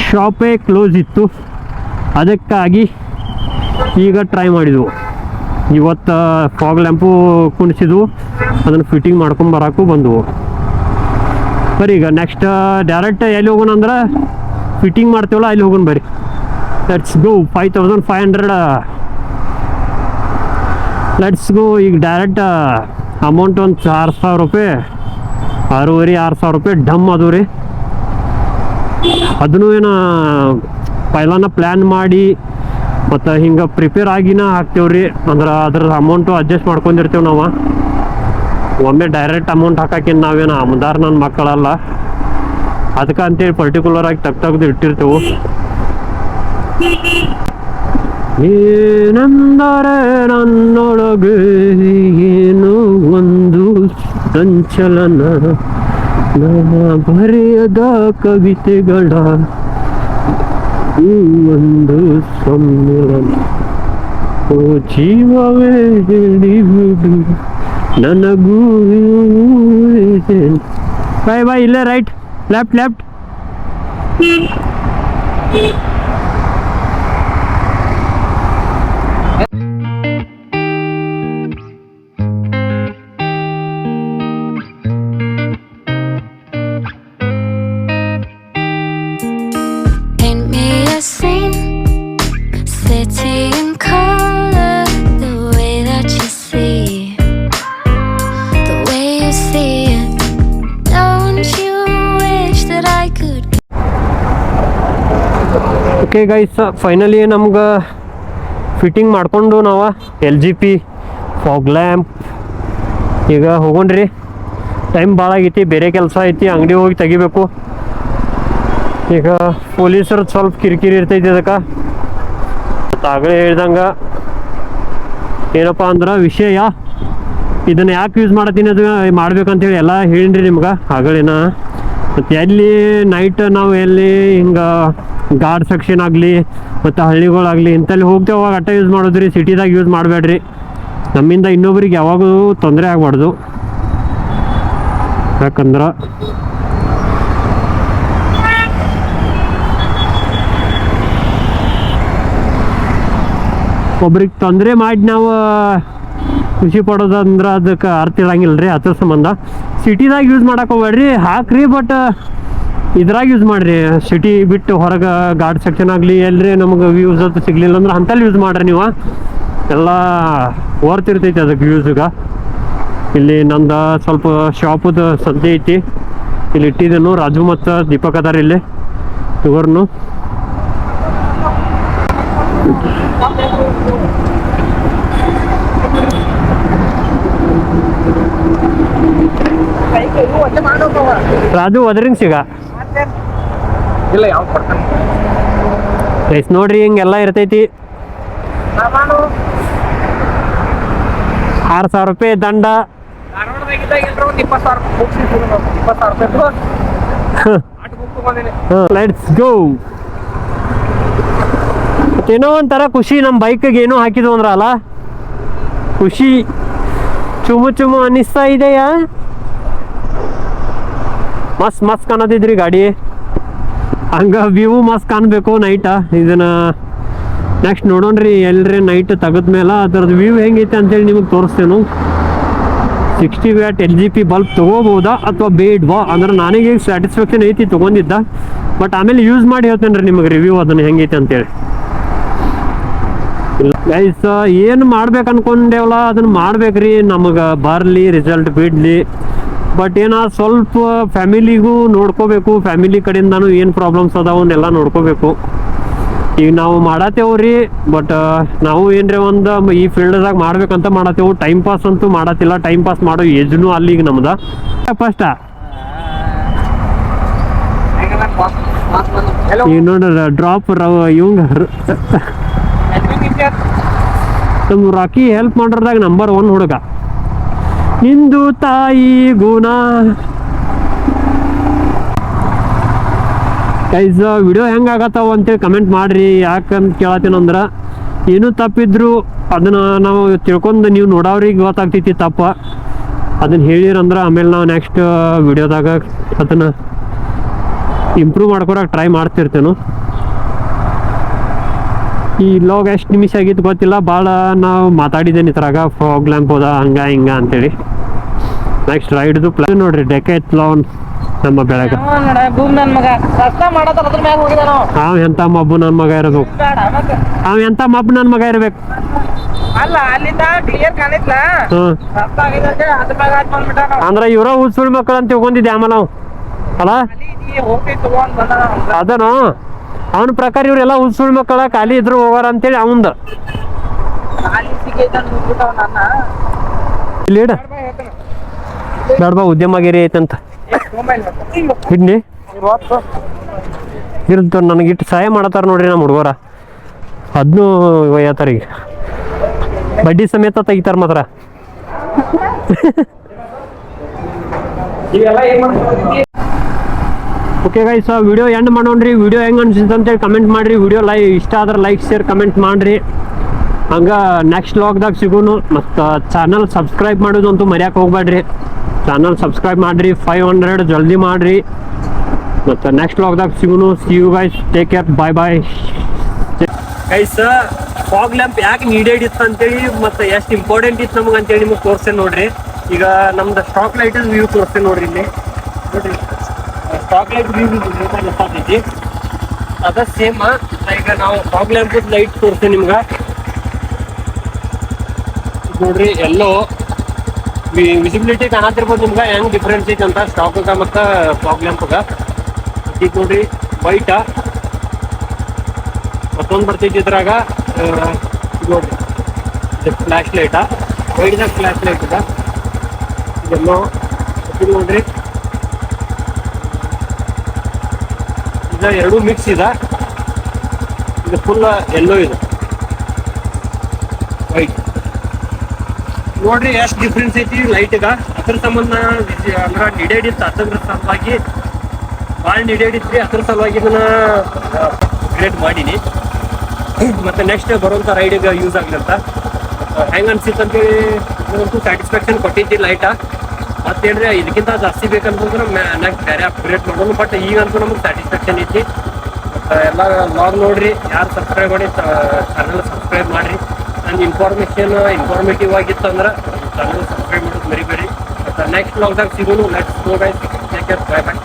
ಶಾಪೇ ಕ್ಲೋಸ್ ಇತ್ತು, ಅದಕ್ಕಾಗಿ ಈಗ ಟ್ರೈ ಮಾಡಿದ್ವು. ಇವತ್ತು ಫಾಗ್ ಲ್ಯಾಂಪು ಕುಣಿಸಿದ್ವು, ಅದನ್ನು ಫಿಟ್ಟಿಂಗ್ ಮಾಡ್ಕೊಂಬರಕ್ಕೂ ಬಂದವು. ಬರೀ ಈಗ ನೆಕ್ಸ್ಟ್ ಡೈರೆಕ್ಟ್ ಎಲ್ಲಿ ಹೋಗೋಣ ಅಂದ್ರೆ ಫಿಟ್ಟಿಂಗ್ ಮಾಡ್ತೀವಲ್ಲ ಅಲ್ಲಿ ಹೋಗೋಣ ಬರ್ರಿ. Let's go. 5500 let's go. ಈಗ ಡೈರೆಕ್ಟ್ ಅಮೌಂಟ್ ಒಂದು 6000 ರೂಪಾಯಿ, 6,500 ರೂಪಾಯಿ ಡಮ್ ಅದು ರೀ. ಅದನ್ನು ಏನು ಪೈಲಾನ ಪ್ಲ್ಯಾನ್ ಮಾಡಿ ಮತ್ತು ಹಿಂಗೆ ಪ್ರಿಪೇರ್ ಆಗಿನ ಹಾಕ್ತೇವ್ರಿ. ಅಂದ್ರೆ ಅದ್ರ ಅಮೌಂಟು ಅಡ್ಜಸ್ಟ್ ಮಾಡ್ಕೊಂಡಿರ್ತೇವೆ ನಾವು. ಒಮ್ಮೆ ಡೈರೆಕ್ಟ್ ಅಮೌಂಟ್ ಹಾಕಕ್ಕೇನು ನಾವೇನು ಆಮದಾರ್ ನನ್ನ ಮಕ್ಕಳಲ್ಲ, ಅದಕ್ಕೆ ಅಂತೇಳಿ ಪರ್ಟಿಕ್ಯುಲರ್ ಆಗಿ ತೆಗ್ದು ಇಟ್ಟಿರ್ತೇವೆ. ಏನೆಂದರೆ ನನ್ನೊಳಗೆ ಏನೋ ಒಂದು ಸಂಚಲನ, ಬರೆಯದ ಕವಿತೆಗಳ ಒಂದು ಸಮ್ಮಿಲನ. ಓ ಜೀವವೇ ಹೇಳಿಬಿಡು ನನಗೂ. ಬಾಯ್ ಇಲ್ಲೇ right left. Okay guys, finally ನಮ್ಗೆ ಫಿಟ್ಟಿಂಗ್ ಮಾಡ್ಕೊಂಡು ನಾವು LGP ಫಾಗ್ ಲ್ಯಾಂಪ್ ಈಗ ಹೋಗೋಣ್ರಿ. ಟೈಮ್ ಭಾಳ ಆಗೈತಿ, ಬೇರೆ ಕೆಲಸ ಐತಿ, ಅಂಗಡಿ ಹೋಗಿ ತೆಗಿಬೇಕು. ಈಗ ಪೊಲೀಸರು ಸ್ವಲ್ಪ ಕಿರಿಕಿರಿ ಇರ್ತೈತಿ ಅದಕ್ಕೆ. ಮತ್ತು ಆಗಲೇ ಹೇಳ್ದಂಗೆ ಏನಪ್ಪ ಅಂದ್ರೆ ವಿಷಯ, ಇದನ್ನು ಯಾಕೆ ಯೂಸ್ ಮಾಡತ್ತೀನಿ ಅದು ಮಾಡ್ಬೇಕಂತೇಳಿ ಎಲ್ಲ ಹೇಳಿನ್ರಿ ನಿಮ್ಗೆ ಆಗಲೇನ. ಮತ್ತು ಎಲ್ಲಿ ನೈಟ್ ನಾವು ಎಲ್ಲಿ ಹಿಂಗೆ ಗಾರ್ಡ್ ಸೆಕ್ಷನ್ ಆಗಲಿ ಮತ್ತು ಹಳ್ಳಿಗಳಾಗಲಿ ಇಂಥಲ್ಲಿ ಹೋಗ್ತೇವೆ ಅವಾಗ ಅಟ್ಟ ಯೂಸ್ ಮಾಡೋದ್ರಿ. ಸಿಟಿದಾಗ ಯೂಸ್ ಮಾಡಬೇಡ್ರಿ, ನಮ್ಮಿಂದ ಇನ್ನೊಬ್ರಿಗೆ ಯಾವಾಗೂ ತೊಂದರೆ ಆಗಬಾರ್ದು. ಯಾಕಂದ್ರೆ ಒಬ್ರಿಗೆ ತೊಂದರೆ ಮಾಡಿ ನಾವು ಖುಷಿ ಪಡೋದಂದ್ರೆ ಅದಕ್ಕೆ ಅರ್ಥ ಇರಂಗಿಲ್ಲ ರೀ. ಅದ್ರ ಸಂಬಂಧ ಸಿಟಿದಾಗ ಯೂಸ್ ಮಾಡಕ್ಕೆ ಹೋಗ್ಬೇಡ್ರಿ, ಹಾಕ್ರಿ ಬಟ್ ಇದ್ರಾಗ ಯೂಸ್ ಮಾಡಿರಿ. ಸಿಟಿ ಬಿಟ್ಟು ಹೊರಗೆ ಗಾರ್ಡ್ ಸೆಕ್ಷನ್ ಆಗಲಿ ಎಲ್ಲರಿ ನಮಗೆ ವ್ಯೂಸ್ ಅದು ಸಿಗಲಿಲ್ಲ ಅಂದ್ರೆ ಅಂಥಲ್ಲಿ ಯೂಸ್ ಮಾಡಿರಿ. ನೀವು ಎಲ್ಲ ವರ್ತ್ ಇರ್ತೈತಿ ಅದಕ್ಕೆ ವ್ಯೂಸ್ಗೆ. ಇಲ್ಲಿ ನಂದು ಸ್ವಲ್ಪ ಶಾಪದ ಸಂತೆ ಐತಿ, ಇಲ್ಲಿ ಇಟ್ಟಿದ್ದೇನು. ರಾಜು ಮತ್ತು ದೀಪಕ್ ಅದಾರ ಇಲ್ಲಿ, ಇವ್ರನ್ನು ರಾಜು ಒದರಿಂಗ್ ಸಿಗ ಇಲ್ಲ ಯಾವ ಕೊಡ್ತಾನೆ ಗೈಸ್ ನೋಡ್ರಿ ಹಿಂಗೆಲ್ಲ ಇರ್ತೈತಿ. 6,000 ರೂಪಾಯಿ ದಂಡ. ಧಾರವಾಡದಾಗಿದ್ದಾಗ ಎಲ್ಲರೂ ಒಂದು 20,000 ಬುಕ್ಸ್ 20,000 ರೂಪಾಯಿ ಆಟ ಬುಕ್ ತಗೊಂಡಿನಿ. Let's go. ಏನೋ ಒಂಥರ ಖುಷಿ, ನಮ್ಮ ಬೈಕಿಗೆ ಏನೋ ಹಾಕಿದ್ವು ಅಂದ್ರ ಅಲ್ಲ ಖುಷಿ. ಚುಮು ಚುಮು ಅನಿಸ್ತಾ ಇದೆಯಾ? ಮಸ್ತ್ ಮಸ್ತ್ ಕಾಣತಿದ್ರಿ ಗಾಡಿ. ಹಂಗ ವ್ಯೂ ಮಸ್ತ್ ಕಾಣಬೇಕು ನೈಟ. ಇದನ್ನ ನೆಕ್ಸ್ಟ್ ನೋಡೋಣ್ರಿ ಎಲ್ರಿ ನೈಟ್ ತೆಗೆದ್ಮೇಲೆ ಅದ್ರದ್ದು ವ್ಯೂ ಹೆಂಗೈತೆ ಅಂತೇಳಿ ನಿಮಗೆ ತೋರಿಸ್ತೇನು. 60 ವ್ಯಾಟ್ LGP ಬಲ್ಬ್ ತೊಗೋಬೋದಾ ಅಥವಾ ಬೇಡ್ವಾ ಅಂದ್ರೆ ನನಗೆ ಸ್ಯಾಟಿಸ್ಫ್ಯಾಕ್ಷನ್ ಐತಿ ತೊಗೊಂಡಿದ್ದ. ಬಟ್ ಆಮೇಲೆ ಯೂಸ್ ಮಾಡಿ ಹೇಳ್ತೇನೆ ರೀ ನಿಮಗೆ ರಿವ್ಯೂ ಅದನ್ನು ಹೆಂಗೈತೆ ಅಂತೇಳಿ. ಗೈಸ್ ಏನು ಮಾಡ್ಬೇಕು ಅನ್ಕೊಂಡೇವಲ್ಲ ಅದನ್ನ ಮಾಡ್ಬೇಕ್ರಿ. ನಮಗೆ ಬರಲಿ ರಿಸಲ್ಟ್ ಬಿಡಲಿ. ಬಟ್ ಸ್ವಲ್ಪ ಫ್ಯಾಮಿಲಿಗೂ ನೋಡ್ಕೋಬೇಕು. ಫ್ಯಾಮಿಲಿ ಕಡೆಯಿಂದನೂ ಏನು ಪ್ರಾಬ್ಲಮ್ಸ್ ಅದಾವನ್ನೆಲ್ಲ ನೋಡ್ಕೋಬೇಕು. ಈಗ ನಾವು ಮಾಡತ್ತೇವ್ರಿ. ಬಟ್ ನಾವು ಏನ್ರಿ ಒಂದು ಈ ಫೀಲ್ಡ್ದಾಗ ಮಾಡ್ಬೇಕಂತ ಮಾಡತ್ತೇವು. ಟೈಮ್ ಪಾಸ್ ಅಂತೂ ಮಾಡತ್ತಿಲ್ಲ. ಟೈಮ್ ಪಾಸ್ ಮಾಡೋ ಏಜ್ನು ಅಲ್ಲಿ ಈಗ ನಮ್ದ ಫಸ್ಟ್. ಈಗ ನೋಡ್ರ ಡ್ರಾಪ್ ಇವಂಗ ನಮ್ಮ ರಾಕಿ ಹೆಲ್ಪ್ ಮಾಡೋದ್ರಾಗ ನಂಬರ್ 1 ಹುಡುಗ. ನಿಂದು ತಾಯಿ ಗುಣ. ಗೈಸ್ ವಿಡಿಯೋ ಹೆಂಗಾಗತ್ತಾವ ಅಂತೇಳಿ ಕಮೆಂಟ್ ಮಾಡ್ರಿ. ಯಾಕಂತ ಕೇಳತ್ತೀನಂದ್ರೆ ಏನೂ ತಪ್ಪಿದ್ರು ಅದನ್ನ ನಾವು ತಿಳ್ಕೊಂಡು ನೀವು ನೋಡೋರಿಗೆ ಗೊತ್ತಾಗ್ತೈತಿ ತಪ್ಪ. ಅದನ್ನ ಹೇಳಿರಂದ್ರೆ ಆಮೇಲೆ ನಾವು ನೆಕ್ಸ್ಟ್ ವಿಡಿಯೋದಾಗ ಅದನ್ನ ಇಂಪ್ರೂವ್ ಮಾಡ್ಕೊಳಕ್ಕೆ ಟ್ರೈ ಮಾಡ್ತಿರ್ತೇನು. ಈ ಲಾಗ್ ಎಷ್ಟು ನಿಮಿಷ ಆಗಿತ್ತು ಗೊತ್ತಿಲ್ಲ. ಭಾಳ ನಾವು ಮಾತಾಡಿದ್ದೇನೆ ಇದ್ರಾಗ ಫಾಗ್ ಲ್ಯಾಂಪ್ ಹೋದ ಹಂಗ ಹಿಂಗ ಅಂತೇಳಿ. ನೆಕ್ಸ್ಟ್ ರೈಡ್ದು ಪ್ಲಾನ್ ನೋಡ್ರಿ. ಡೆಕಾಥ್ಲಾನ್ ನಮ್ಮ ಬೆಳಗ. ಅವ ಎಂತ ಮಬ್ಬು ನನ್ನ ಮಗ ಇರೋದು. ಅವ ಎಂತ ಮಬ್ಬು ನನ್ನ ಮಗ ಇರ್ಬೇಕು. ಅಂದ್ರ ಇವ್ರ ಉಳ್ಸುಳ್ ಮಕ್ಕಳು ಅಂತ ತಿಳ್ಕೊಂಡಿದ್ದೆ ಆಮೇಲೆ ನಾವು ಅಲ್ಲ ಅದನು ಅವನ ಪ್ರಕಾರ ಇವ್ರೆಲ್ಲ ಉಳ್ಸುಳ್ ಮಕ್ಕಳ ಖಾಲಿ ಇದ್ರು ಹೋಗಾರ ಅಂತೇಳಿ ಅವಂದ ಇಲ್ಲಿ ಬೇಡಬಾ ಉದ್ಯಮಗಿರಿ ಐತಂತ ಹಿಡ್ನಿ ಇರ್ತ ನನಗಿಟ್ಟು ಸಹಾಯ ಮಾಡತ್ತಾರ ನೋಡ್ರಿ ನಮ್ಮ ಹುಡುಗರ. ಅದನ್ನೂ ಒಯ್ಯತ್ತಾರ ಈಗ ಬಡ್ಡಿ ಸಮೇತ ತೆಗಿತಾರ ಮಾತ್ರ. ಓಕೆ ಗೈಸ್ ವಿಡಿಯೋ ಎಂಡ್ ಮಾಡೋಣ್ರಿ. ವಿಡಿಯೋ ಹೆಂಗೆ ಅನ್ಸಿತ್ತು ಅಂತೇಳಿ ಕಮೆಂಟ್ ಮಾಡಿರಿ. ವಿಡಿಯೋ ಇಷ್ಟ ಆದ್ರೆ ಲೈಕ್ ಶೇರ್ ಕಮೆಂಟ್ ಮಾಡಿರಿ. ಹಂಗೆ ನೆಕ್ಸ್ಟ್ ವ್ಲಾಗ್ದಾಗ ಸಿಗೋನು. ಮತ್ತು ಚಾನಲ್ ಸಬ್ಸ್ಕ್ರೈಬ್ ಮಾಡೋದಂತೂ ಮರ್ಯಾಕೆ ಹೋಗ್ಬೇಡ್ರಿ. ಚಾನಲ್ ಸಬ್ಸ್ಕ್ರೈಬ್ ಮಾಡಿರಿ. 500 ಜಲ್ದಿ ಮಾಡಿರಿ. ಮತ್ತು ನೆಕ್ಸ್ಟ್ ವ್ಲಾಗ್ದಾಗ ಸಿಗೋನು. See you guys. Take care. Bye bye guys. Fog lamp ಯಾಕೆ ನೀಡೆಡ್ ಇತ್ತು ಅಂತೇಳಿ ಮತ್ತು ಎಷ್ಟು ಇಂಪಾರ್ಟೆಂಟ್ ಇತ್ತು ನಮಗೆ ಅಂತೇಳಿ ನಿಮಗೆ ತೋರಿಸ್ತೇನೆ ನೋಡ್ರಿ. ಈಗ ನಮ್ದು ಸ್ಟಾಕ್ ಲೈಟ್ ವ್ಯೂ ತೋರಿಸ್ತೇನೆ ನೋಡ್ರಿ. ಇಲ್ಲಿ ನೋಡ್ರಿ ಸ್ಟಾಕ್ ಲೈಟ್ ವ್ಯೂ ಗೊತ್ತಾಗ್ತೈತಿ. ಅದ ಸೇಮ್. ಈಗ ನಾವು ಫಾಗ್ ಲ್ಯಾಂಪ್ ಲೈಟ್ ತೋರಿಸ್ತೇನೆ ನಿಮ್ಗೆ ನೋಡ್ರಿ. ಎಲ್ಲೋ ವಿಸಿಬಿಲಿಟಿ ಕಾಣತಿರ್ಬೋದು ನಿಮ್ಗೆ ಹೆಂಗ್ ಡಿಫ್ರೆನ್ಸ್ ಐತೆ ಅಂತ ಸ್ಟಾಕ್ಗ ಮತ್ತು ಫಾಗ್ ಲ್ಯಾಂಪ್ಗ. ಈಗ ನೋಡ್ರಿ ವೈಟ ಮತ್ತೊಂದು ಬರ್ತೈತಿ ಇದ್ರಾಗ ನೋಡ್ರಿ ಫ್ಲ್ಯಾಶ್ ಲೈಟ. ವೈಟ್ದಾಗ ಫ್ಲ್ಯಾಶ್ ಲೈಟ್ ಇದೆ. ಇದೆಲ್ಲೋ ನೋಡ್ರಿ ಇದು ಎರಡೂ ಮಿಕ್ಸ್ ಇದೆ. ಇದು ಫುಲ್ ಎಲ್ಲೋ ಇದೆ ವೈಟ್. ನೋಡ್ರಿ ಎಷ್ಟು ಡಿಫ್ರೆನ್ಸ್ ಐತಿ ಲೈಟ್ಗ. ಅದ್ರ ಸಂಬಂಧ ಅಂದ್ರೆ ನಿಡೆಡ್ ಇತ್ತು. ಅದ್ರ ಸಲುವಾಗಿ ಭಾಳ ನಿಡೆಡ್ ಇತ್ತು. ಅದ್ರ ಸಲುವಾಗಿ ಇದನ್ನ ಅಪ್ಗ್ರೇಡ್ ಮಾಡೀನಿ. ಮತ್ತು ನೆಕ್ಸ್ಟ್ ಬರುವಂಥ ರೈಡಿಗೆ ಯೂಸ್ ಆಗ್ಲಂತ. ಹೆಂಗೆ ಅನ್ಸಿತ್ತು ಅಂತೇಳಿ ಇದಂತೂ ಸ್ಯಾಟಿಸ್ಫ್ಯಾಕ್ಷನ್ ಕೊಟ್ಟಿದ್ದಿ ಲೈಟ. ಮತ್ತೇನ್ರಿ ಇದಕ್ಕಿಂತ ಜಾಸ್ತಿ ಬೇಕಂತಂದ್ರೆ ನೆಕ್ಸ್ಟ್ ಬೇರೆ ಅಪ್ಗ್ರೇಡ್ ಮಾಡೋನು. ಬಟ್ ಈಗಂತೂ ನಮ್ಗೆ ಸ್ಯಾಟಿಸ್ಫ್ಯಾಕ್ಷನ್ ಐತಿ. ಮತ್ತು ಎಲ್ಲ ಲಾಗ್ ನೋಡ್ರಿ. ಯಾರು ಸಬ್ಸ್ಕ್ರೈಬ್ ಮಾಡಿ ಚಾನಲ್ ಸಬ್ಸ್ಕ್ರೈಬ್ ಮಾಡಿರಿ. ನನ್ನ ಇನ್ಫಾರ್ಮೇಟಿವ್ ಆಗಿತ್ತು ಅಂದ್ರೆ ಚಾನಲ್ ಸಬ್ಸ್ಕ್ರೈಬ್ ಮಾಡೋದು ಮರಿಬೇಡಿ. ಮತ್ತು ನೆಕ್ಸ್ಟ್ ಲಾಗ್ದಾಗ ಸಿಗೋನು. Let's go guys. Take care. Bye bye.